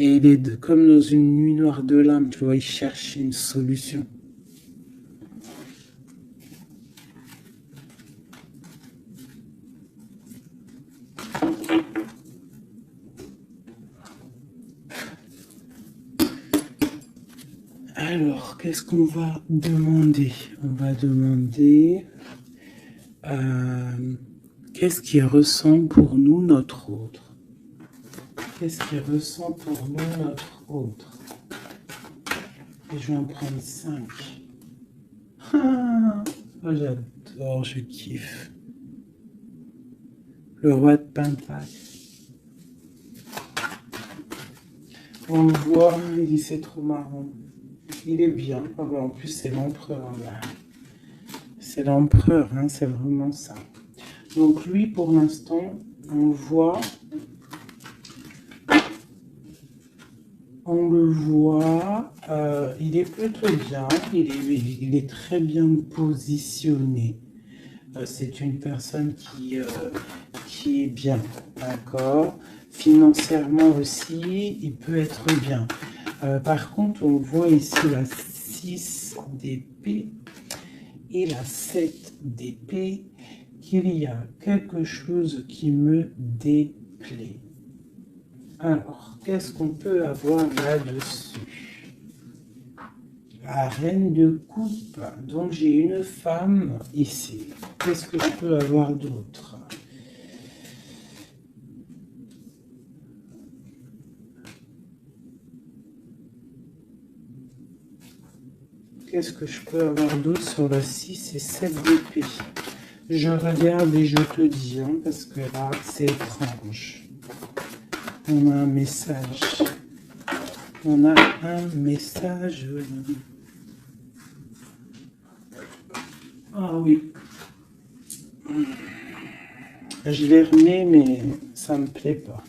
Et il est comme dans une nuit noire de l'âme, tu vois, il cherche une solution. Alors, qu'est-ce qu'on va demander? On va demander qu'est-ce qui ressent pour nous notre autre? Qu'est-ce qui ressent pour nous notre autre? Et je vais en prendre 5. Ah, oh, j'adore, je kiffe. Le roi de Pentacle. On le voit, il dit c'est trop marrant. Il est bien. Oh, ben, en plus, c'est l'empereur. C'est l'empereur, hein, c'est vraiment ça. Donc lui, pour l'instant, on le voit, il est plutôt bien, il est très bien positionné. C'est une personne qui est bien, d'accord. Financièrement aussi, il peut être bien. Par contre, on voit ici la 6 d'épée et la 7 d'épée, qu'il y a quelque chose qui me déplaît. Alors, qu'est-ce qu'on peut avoir là-dessus? La reine de coupe. Donc, j'ai une femme ici. Qu'est-ce que je peux avoir d'autre? Qu'est-ce que je peux avoir d'autre sur la 6 et 7 d'épée? Je regarde et je te dis, hein, parce que là, c'est étrange. On a un message. On a un message. Ah oui. Je l'ai remis, mais ça me plaît pas.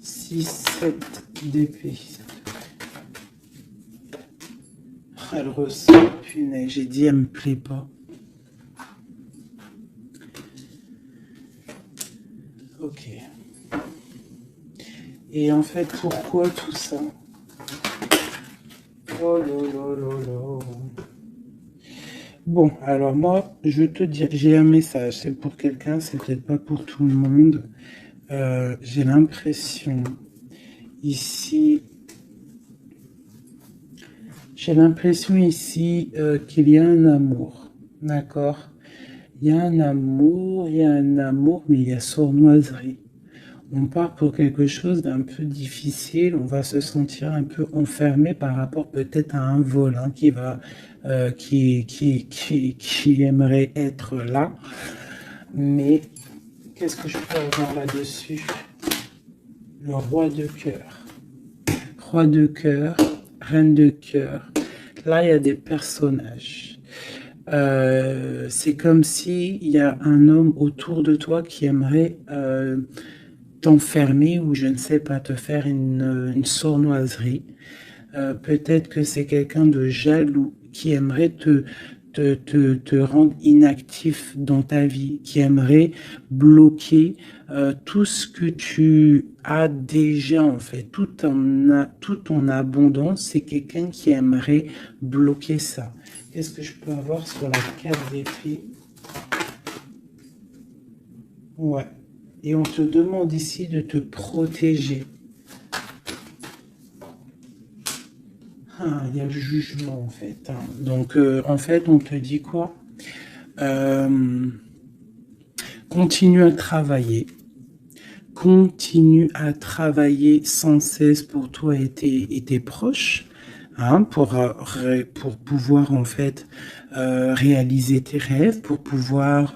6, 7 d'épée. Elle ressent, punaise, j'ai dit, elle me plaît pas. Ok. Et en fait, pourquoi tout ça? Oh là là là là. Bon, alors moi, je te dis, j'ai un message. C'est pour quelqu'un, c'est peut-être pas pour tout le monde. J'ai l'impression ici... J'ai l'impression ici qu'il y a un amour. D'accord? Il y a un amour, mais il y a sournoiserie. On part pour quelque chose d'un peu difficile, on va se sentir un peu enfermé par rapport peut-être à un vol hein, qui aimerait être là. Mais qu'est-ce que je peux avoir là-dessus? Le roi de cœur. Roi de cœur, reine de cœur. Là, il y a des personnages. C'est comme s'il y a un homme autour de toi qui aimerait t'enfermer ou je ne sais pas, te faire une sournoiserie. Peut-être que c'est quelqu'un de jaloux qui aimerait te rendre inactif dans ta vie, qui aimerait bloquer tout ce que tu as déjà en fait, tout en abondance. C'est quelqu'un qui aimerait bloquer ça. Qu'est-ce que je peux avoir sur la carte d'épée? Ouais. Et on te demande ici de te protéger. Ah, il y a le jugement en fait. Hein. Donc en fait, on te dit quoi? Continue à travailler. Continue à travailler sans cesse pour toi et tes proches. Hein, pour pouvoir en fait réaliser tes rêves, pour pouvoir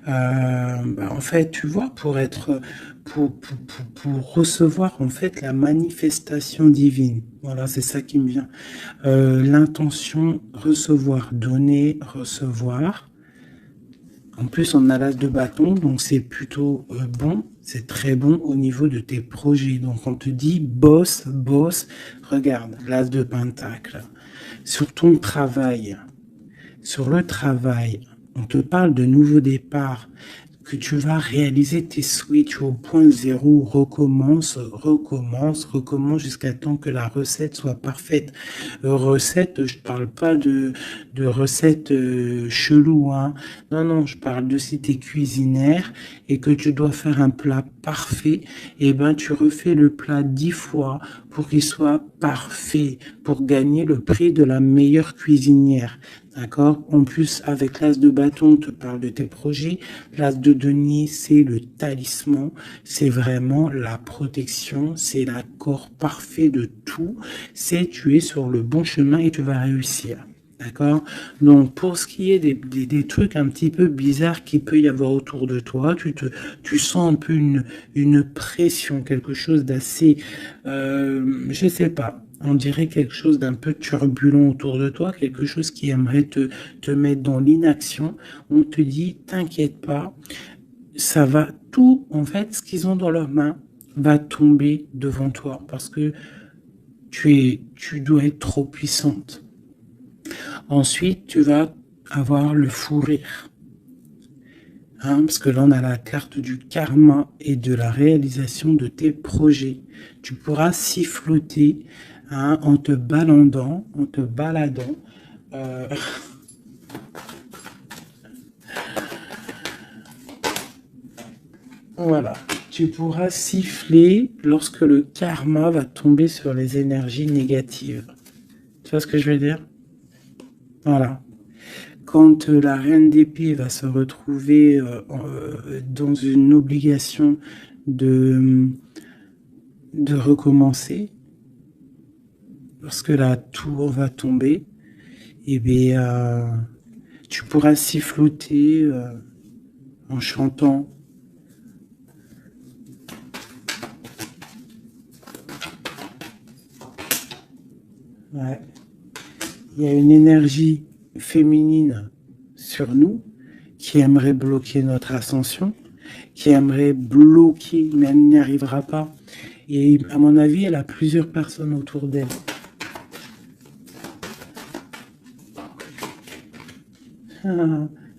en fait tu vois pour recevoir en fait la manifestation divine. Voilà, c'est ça qui me vient. L'intention, recevoir, donner, recevoir. En plus, on a l'as de bâton, donc c'est plutôt bon, c'est très bon au niveau de tes projets. Donc on te dit, bosse, bosse, regarde, l'as de pentacle. Sur ton travail, sur le travail, on te parle de nouveau départ, que tu vas réaliser tes switches au point zéro, recommence jusqu'à temps que la recette soit parfaite. Recette, je parle pas de recette chelou, hein. Non, je parle de si tu es cuisinière et que tu dois faire un plat parfait, et ben tu refais le plat 10 fois pour qu'il soit parfait, pour gagner le prix de la meilleure cuisinière. D'accord? En plus, avec l'as de bâton, on te parle de tes projets. L'as de denier, c'est le talisman. C'est vraiment la protection. C'est l'accord parfait de tout. C'est tu es sur le bon chemin et tu vas réussir. D'accord? Donc, pour ce qui est des trucs un petit peu bizarres qu'il peut y avoir autour de toi, tu sens un peu une pression, quelque chose d'assez, je sais pas, on dirait quelque chose d'un peu turbulent autour de toi, quelque chose qui aimerait te mettre dans l'inaction. On te dit, t'inquiète pas, ça va tout, en fait, ce qu'ils ont dans leurs mains va tomber devant toi parce que tu dois être trop puissante. Ensuite, tu vas avoir le fou rire. Hein, parce que là, on a la carte du karma et de la réalisation de tes projets. Tu pourras siffloter hein, en te baladant, euh, voilà. Tu pourras siffler lorsque le karma va tomber sur les énergies négatives. Tu vois ce que je veux dire? Voilà. Quand la reine d'épée va se retrouver dans une obligation de, de recommencer, lorsque la tour va tomber, eh bien, tu pourras siffloter en chantant. Ouais. Il y a une énergie féminine sur nous qui aimerait bloquer notre ascension, qui aimerait bloquer, mais elle n'y arrivera pas. Et à mon avis, elle a plusieurs personnes autour d'elle.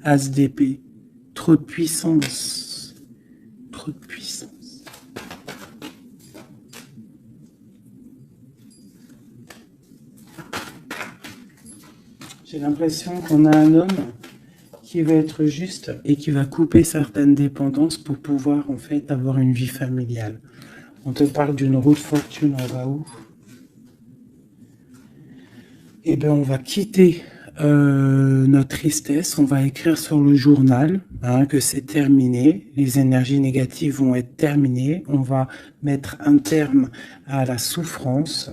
As d'épée, trop de puissance, trop de puissance. J'ai l'impression qu'on a un homme qui va être juste et qui va couper certaines dépendances pour pouvoir en fait avoir une vie familiale. On te parle d'une roue de fortune, on va où? Eh bien, on va quitter notre tristesse, on va écrire sur le journal hein, que c'est terminé, les énergies négatives vont être terminées, on va mettre un terme à la souffrance,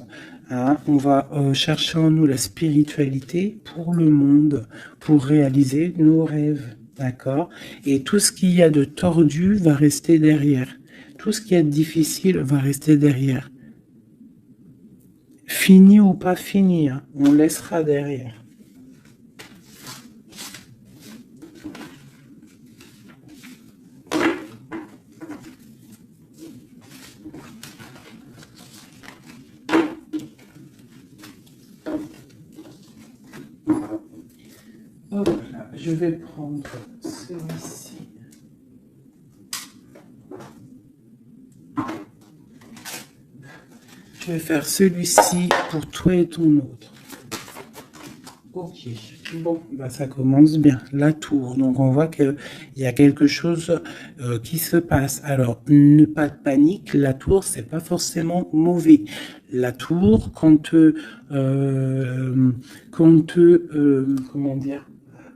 hein, on va chercher en nous la spiritualité pour le monde, pour réaliser nos rêves, d'accord? Et tout ce qu'il y a de tordu va rester derrière, tout ce qui est difficile va rester derrière. Fini ou pas fini, hein, on laissera derrière. Hop là, je vais prendre celui-ci. Je vais faire celui-ci pour toi et ton autre. Ok, bon, bah ça commence bien. La tour, donc on voit qu'il y a quelque chose qui se passe. Alors, ne pas de panique, la tour, c'est pas forcément mauvais. La tour, comment dire,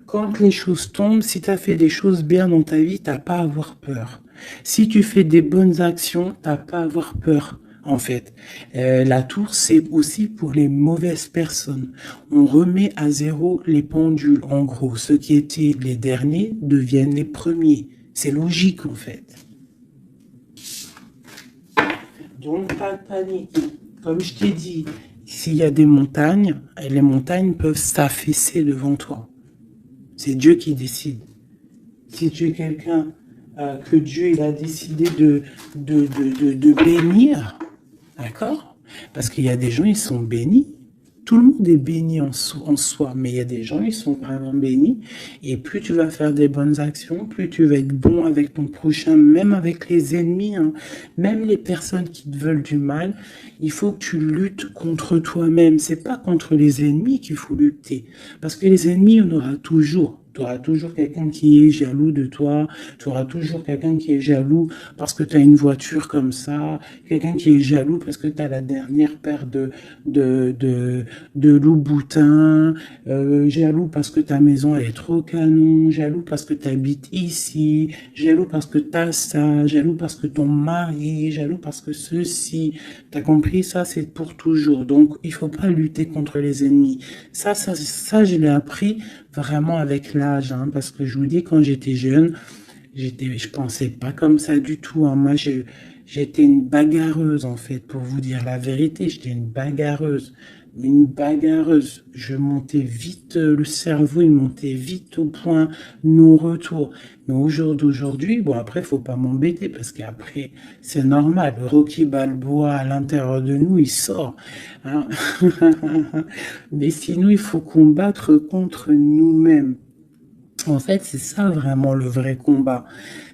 quand les choses tombent, si tu as fait des choses bien dans ta vie, t'as pas à avoir peur. Si tu fais des bonnes actions, t'as pas à avoir peur. En fait, la tour, c'est aussi pour les mauvaises personnes. On remet à zéro les pendules. En gros, ceux qui étaient les derniers deviennent les premiers. C'est logique, en fait. Donc, pas de panique. Comme je t'ai dit, s'il y a des montagnes, les montagnes peuvent s'affaisser devant toi. C'est Dieu qui décide. Si tu es quelqu'un que Dieu il a décidé de bénir, d'accord? Parce qu'il y a des gens, ils sont bénis. Tout le monde est béni en soi, mais il y a des gens, ils sont vraiment bénis. Et plus tu vas faire des bonnes actions, plus tu vas être bon avec ton prochain, même avec les ennemis, hein, même les personnes qui te veulent du mal. Il faut que tu luttes contre toi-même. C'est pas contre les ennemis qu'il faut lutter. Parce que les ennemis, on aura toujours. Tu auras toujours quelqu'un qui est jaloux de toi, tu auras toujours quelqu'un qui est jaloux parce que tu as une voiture comme ça, quelqu'un qui est jaloux parce que tu as la dernière paire de, de, de Louboutin, jaloux parce que ta maison elle est trop canon, jaloux parce que tu habites ici, jaloux parce que tu as ça, jaloux parce que ton mari, jaloux parce que ceci. T'as compris, ça c'est pour toujours. Donc il faut pas lutter contre les ennemis. Ça je l'ai appris vraiment avec l'âge, hein, parce que je vous dis, quand j'étais jeune, je pensais pas comme ça du tout, hein. Moi, j'étais une bagarreuse, en fait, pour vous dire la vérité. J'étais une bagarreuse. Une bagarreuse. Je montais vite, le cerveau, il montait vite au point, non-retour. Mais au jour d'aujourd'hui, bon, après, faut pas m'embêter, parce qu'après, c'est normal. Le Rocky Balboa, à l'intérieur de nous, il sort, hein. Mais sinon, il faut combattre contre nous-mêmes. En fait, c'est ça vraiment le vrai combat.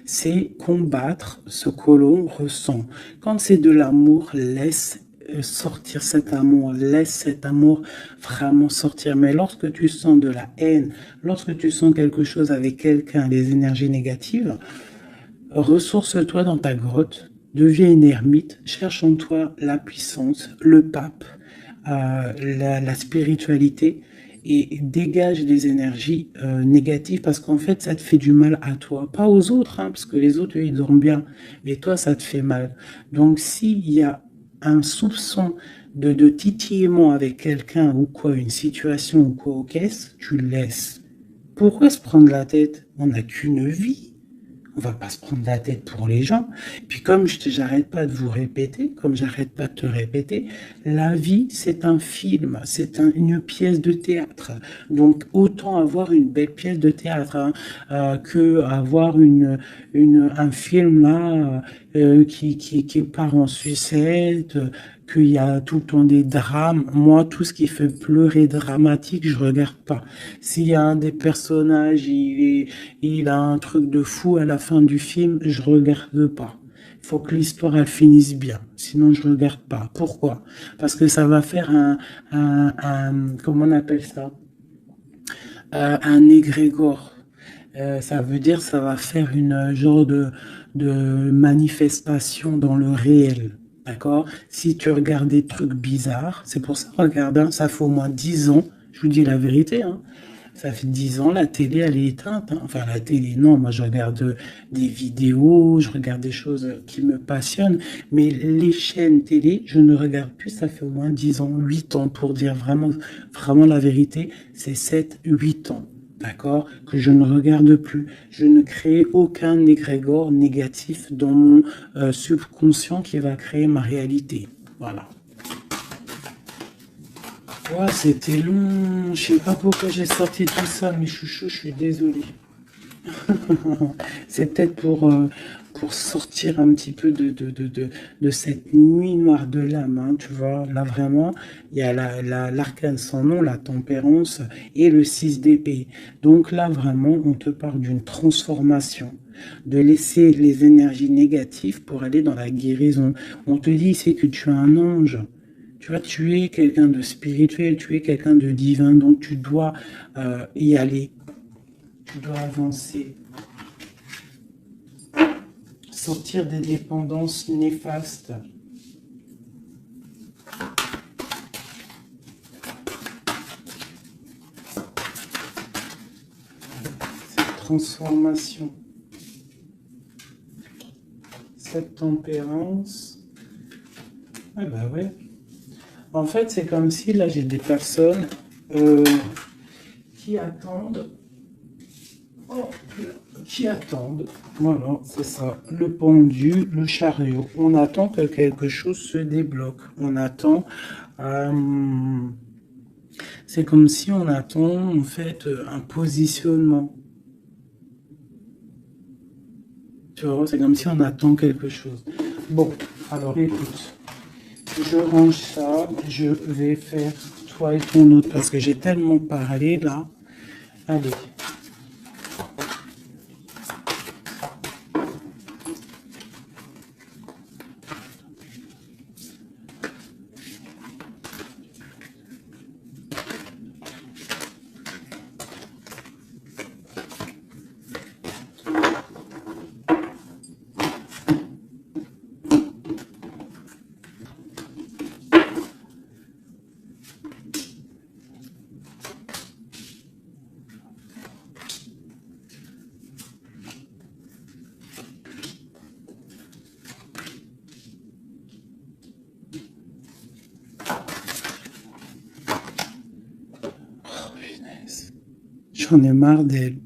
C'est combattre ce que l'on ressent. Quand c'est de l'amour, laisse sortir cet amour, laisse cet amour vraiment sortir. Mais lorsque tu sens de la haine, lorsque tu sens quelque chose avec quelqu'un, les énergies négatives, ressource-toi dans ta grotte, deviens une ermite, cherche en toi la puissance, le pape, la spiritualité, et dégage des énergies négatives, parce qu'en fait ça te fait du mal à toi, pas aux autres, hein, parce que les autres eux, ils dorment bien, mais toi ça te fait mal. Donc s'il y a un soupçon de titillement avec quelqu'un ou quoi, une situation ou quoi, qu'est-ce, tu le laisses. Pourquoi se prendre la tête? On n'a qu'une vie. On va pas se prendre la tête pour les gens. Puis comme j'arrête pas de vous répéter, comme j'arrête pas de te répéter, la vie, c'est un film, c'est une pièce de théâtre. Donc autant avoir une belle pièce de théâtre, hein, que avoir un film là qui part en sucette, qu'il y a tout le temps des drames. Moi, tout ce qui fait pleurer dramatique, je regarde pas. S'il y a un des personnages, il a un truc de fou à la fin du film, je regarde pas. Il faut que l'histoire elle finisse bien, sinon je regarde pas. Pourquoi? Parce que ça va faire comment on appelle ça? Un égrégore. Ça veut dire ça va faire une genre de manifestation dans le réel. D'accord? Si tu regardes des trucs bizarres, c'est pour ça, regarde, hein, ça fait au moins 10 ans, je vous dis la vérité, hein, ça fait 10 ans, la télé, elle est éteinte, hein. Enfin, la télé, non, moi je regarde des vidéos, je regarde des choses qui me passionnent, mais les chaînes télé, je ne regarde plus, ça fait au moins 10 ans, 8 ans, pour dire vraiment, vraiment la vérité, c'est 7, 8 ans. D'accord? Que je ne regarde plus. Je ne crée aucun égrégore négatif dans mon subconscient qui va créer ma réalité. Voilà. Ouais, c'était long. Je sais pas pourquoi j'ai sorti tout ça, mes chouchous, je suis désolé. C'est peut-être pour sortir un petit peu de cette nuit noire de l'âme, hein, tu vois. Là, vraiment, il y a l'arcane sans nom, la tempérance et le 6 d'épée. Donc là, vraiment, on te parle d'une transformation, de laisser les énergies négatives pour aller dans la guérison. On te dit, c'est que tu es un ange. Tu vois, tu es quelqu'un de spirituel, tu es quelqu'un de divin, donc tu dois y aller, tu dois avancer, sortir des dépendances néfastes. Cette transformation, cette tempérance. Ah bah ouais. En fait, c'est comme si là j'ai des personnes qui attendent. Oh, qui attendent. Voilà, c'est ça. Le pendu, le chariot. On attend que quelque chose se débloque. On attend. C'est comme si on attend en fait un positionnement. Tu vois, c'est comme si on attend quelque chose. Bon, alors écoute, je range ça. Je vais faire toi et ton autre parce que j'ai tellement parlé là. Allez. J'en ai marre d'elle.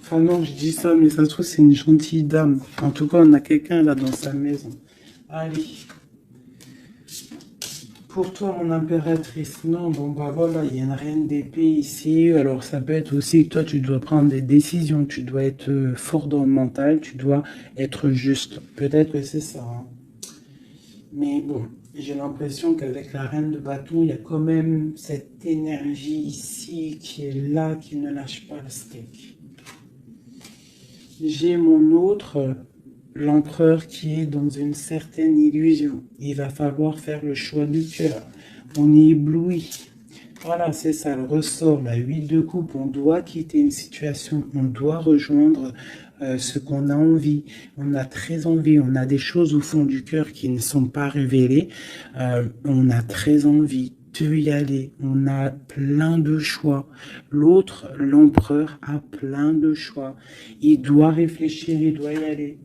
Enfin non, je dis ça, mais ça se trouve, c'est une gentille dame. En tout cas, on a quelqu'un là dans sa maison. Allez. Pour toi, mon impératrice, non, bon bah voilà, il y a une reine d'épée ici, alors ça peut être aussi que toi tu dois prendre des décisions, tu dois être fort dans le mental, tu dois être juste. Peut-être que c'est ça, hein. Mais bon, j'ai l'impression qu'avec la reine de bâton, il y a quand même cette énergie ici qui est là, qui ne lâche pas le steak. J'ai mon autre, l'empereur qui est dans une certaine illusion. Il va falloir faire le choix du cœur. On est ébloui. Voilà, c'est ça le ressort, la 8 de coupe. On doit quitter une situation, on doit rejoindre ce qu'on a envie. On a très envie, on a des choses au fond du cœur qui ne sont pas révélées. On a très envie de y aller. On a plein de choix. L'autre, l'empereur, a plein de choix. Il doit réfléchir, il doit y aller.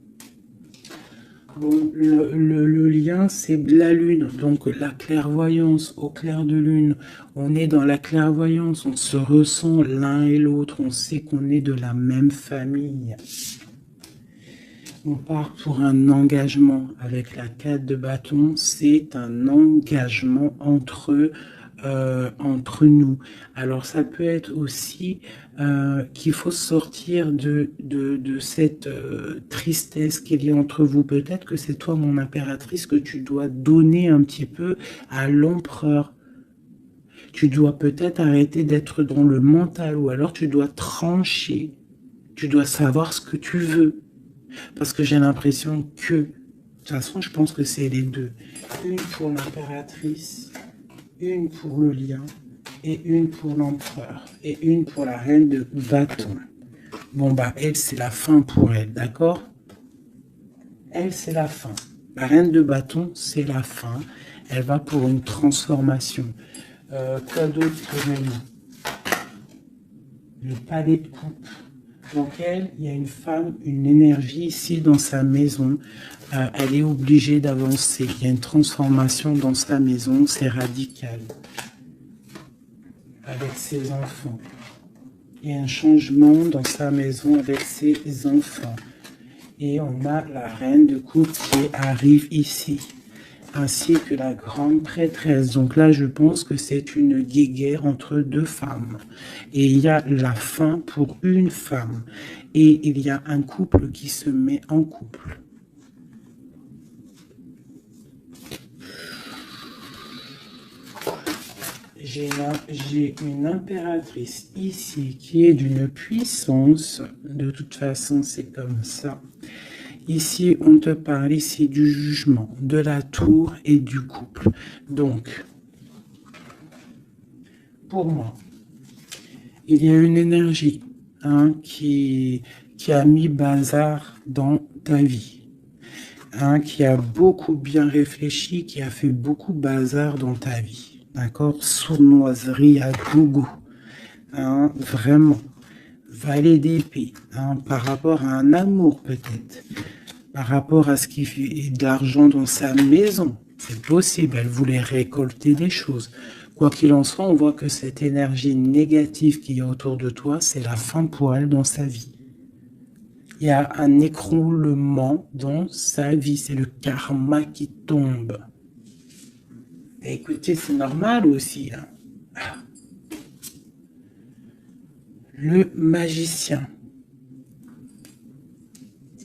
Bon, le lien, c'est la lune, donc la clairvoyance au clair de lune. On est dans la clairvoyance, on se ressent l'un et l'autre, on sait qu'on est de la même famille. On part pour un engagement avec la 4 de bâton, c'est un engagement entre nous. Alors ça peut être aussi qu'il faut sortir de cette tristesse qu'il y a entre vous. Peut-être que c'est toi, mon impératrice, que tu dois donner un petit peu à l'empereur. Tu dois peut-être arrêter d'être dans le mental ou alors tu dois trancher. Tu dois savoir ce que tu veux. Parce que j'ai l'impression que, de toute façon, je pense que c'est les deux. Une pour l'impératrice, une pour le lien, et une pour l'empereur, et une pour la reine de bâton. Bon, bah, elle, c'est la fin pour elle, d'accord? Elle, c'est la fin. La reine de bâton, c'est la fin. Elle va pour une transformation. Quoi d'autre que j'aime? Le palais de coupe. Donc elle, il y a une femme, une énergie ici dans sa maison. Elle est obligée d'avancer. Il y a une transformation dans sa maison, c'est radical. Avec ses enfants. Il y a un changement dans sa maison avec ses enfants. Et on a la reine de coupe qui arrive ici, ainsi que la grande prêtresse. Donc là, je pense que c'est une guéguerre entre deux femmes. Et il y a la fin pour une femme. Et il y a un couple qui se met en couple. J'ai une impératrice ici qui est d'une puissance. De toute façon, c'est comme ça. Ici, on te parle ici du jugement, de la tour et du couple. Donc, pour moi, il y a une énergie qui a mis bazar dans ta vie. Qui a beaucoup bien réfléchi, qui a fait beaucoup bazar dans ta vie. D'accord? Sournoiserie à gogo. Vraiment. Valet d'épée. Par rapport à un amour, peut-être. Par rapport à ce qui fait de l'argent dans sa maison. C'est possible. Elle voulait récolter des choses. Quoi qu'il en soit, on voit que cette énergie négative qu'il y a autour de toi, c'est la fin pour elle dans sa vie. Il y a un écroulement dans sa vie. C'est le karma qui tombe. Et écoutez, c'est normal aussi. Le magicien.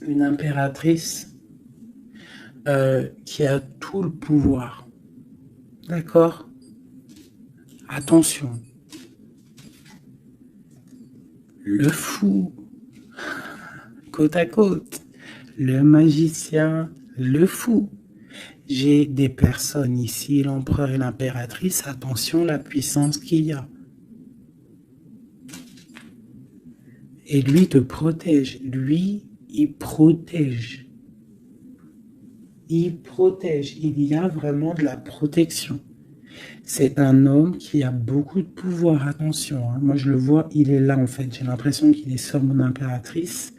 Une impératrice qui a tout le pouvoir. D'accord? Attention. Le fou. Côte à côte. Le magicien, le fou. J'ai des personnes ici, l'empereur et l'impératrice. Attention la puissance qu'il y a. Et lui te protège. Lui, il protège. Il protège. Il y a vraiment de la protection. C'est un homme qui a beaucoup de pouvoir. Attention, moi je le vois, il est là en fait. J'ai l'impression qu'il est sur mon impératrice.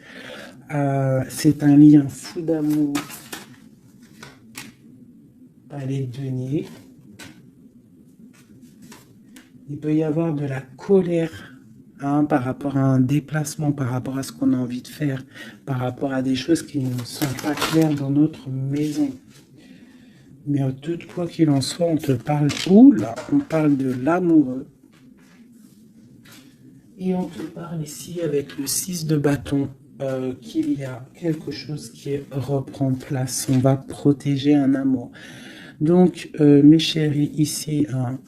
C'est un lien fou d'amour. Palais de denier. Il peut y avoir de la colère hein, par rapport à un déplacement, par rapport à ce qu'on a envie de faire, par rapport à des choses qui ne sont pas claires dans notre maison. Mais de quoi qu'il en soit, on te parle où là? On parle de l'amoureux. Et on te parle ici avec le 6 de bâton qu'il y a quelque chose qui reprend place. On va protéger un amour. Donc, mes chéris, ici, hein,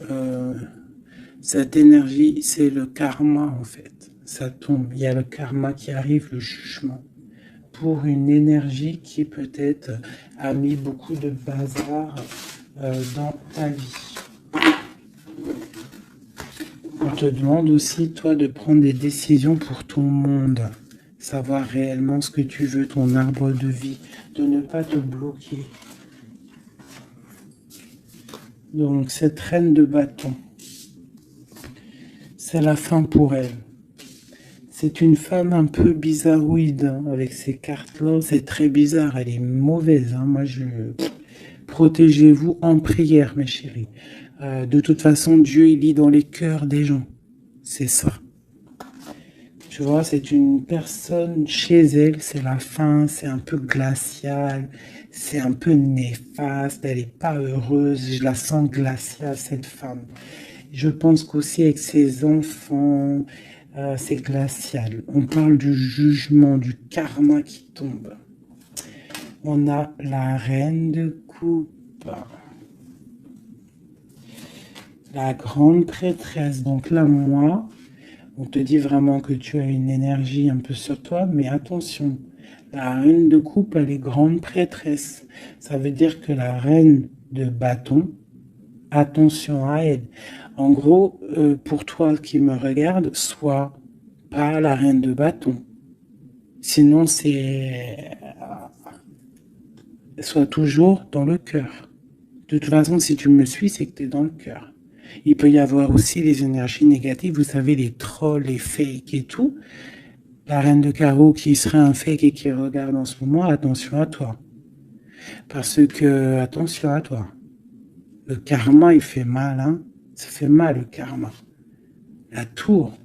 cette énergie, c'est le karma en fait. Ça tombe. Il y a le karma qui arrive, le jugement. Pour une énergie qui peut-être a mis beaucoup de bazar dans ta vie. On te demande aussi, toi, de prendre des décisions pour ton monde. Savoir réellement ce que tu veux, ton arbre de vie. De ne pas te bloquer. Donc, cette reine de bâton, c'est la fin pour elle. C'est une femme un peu bizarroïde, hein, avec ces cartes-là. C'est très bizarre, elle est mauvaise. Hein. Moi, protégez-vous en prière, mes chéris. De toute façon, Dieu, il lit dans les cœurs des gens. C'est ça. Tu vois, c'est une personne chez elle, c'est la fin, c'est un peu glacial, c'est un peu néfaste, elle n'est pas heureuse, je la sens glaciale, cette femme. Je pense qu'aussi avec ses enfants, c'est glacial. On parle du jugement, du karma qui tombe. On a la reine de coupe. La grande prêtresse. Donc là, moi, on te dit vraiment que tu as une énergie un peu sur toi, mais attention, la reine de coupe, elle est grande prêtresse. Ça veut dire que la reine de bâton, attention à elle. En gros, pour toi qui me regarde, sois pas la reine de bâton. Sinon, sois toujours dans le cœur. De toute façon, si tu me suis, c'est que tu es dans le cœur. Il peut y avoir aussi les énergies négatives, vous savez, les trolls, les fakes et tout. La reine de carreau qui serait un fake et qui regarde en ce moment, attention à toi. Parce que, attention à toi. Le karma, il fait mal, hein. Ça fait mal, le karma. La tour,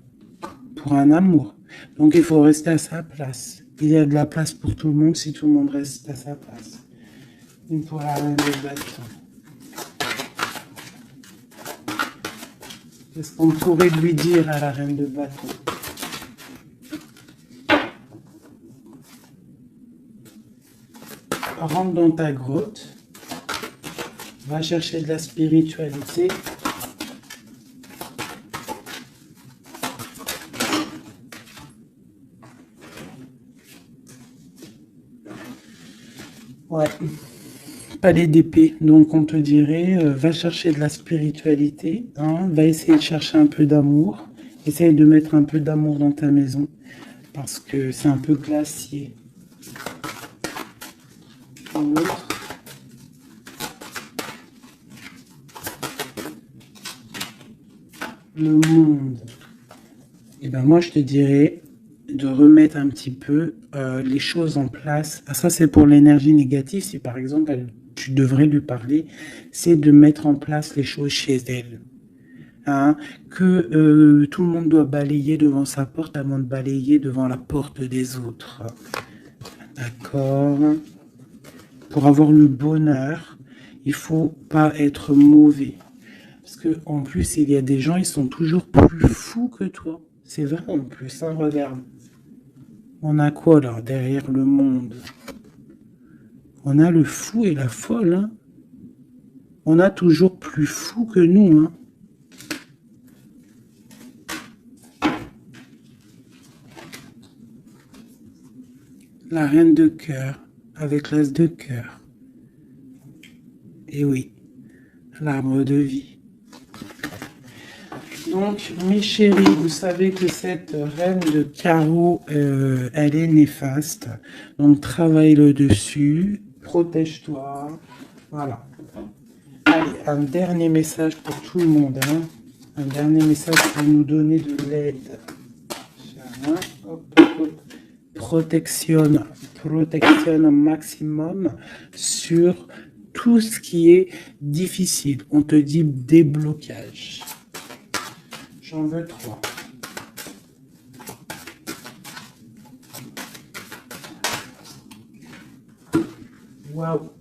pour un amour. Donc, il faut rester à sa place. Il y a de la place pour tout le monde si tout le monde reste à sa place. Une pour la reine de bâton. Qu'est-ce qu'on pourrait lui dire à la reine de bâton? Rentre dans ta grotte, va chercher de la spiritualité. Ouais, palais d'épée, donc on te dirait, va chercher de la spiritualité, hein, va essayer de chercher un peu d'amour, essaye de mettre un peu d'amour dans ta maison, parce que c'est un peu glacier. Le monde. Et ben moi je te dirais de remettre un petit peu les choses en place. Ah, ça c'est pour l'énergie négative. Si par exemple tu devrais lui parler, c'est de mettre en place les choses chez elle. Hein, que tout le monde doit balayer devant sa porte avant de balayer devant la porte des autres. D'accord. Pour avoir le bonheur, il faut pas être mauvais. Parce que en plus, il y a des gens, ils sont toujours plus fous que toi. C'est vrai en plus, hein, regarde. On a quoi là, derrière le monde? On a le fou et la folle, hein. On a toujours plus fou que nous, hein. La reine de cœur, avec l'as de cœur. Et oui, l'arbre de vie. Donc, mes chéris, vous savez que cette reine de carreau, elle est néfaste. Donc, travaille le dessus, protège-toi. Voilà. Allez, un dernier message pour tout le monde. Hein. Un dernier message pour nous donner de l'aide. Protection maximum sur tout ce qui est difficile. On te dit déblocage. J'en veux 3. Waouh.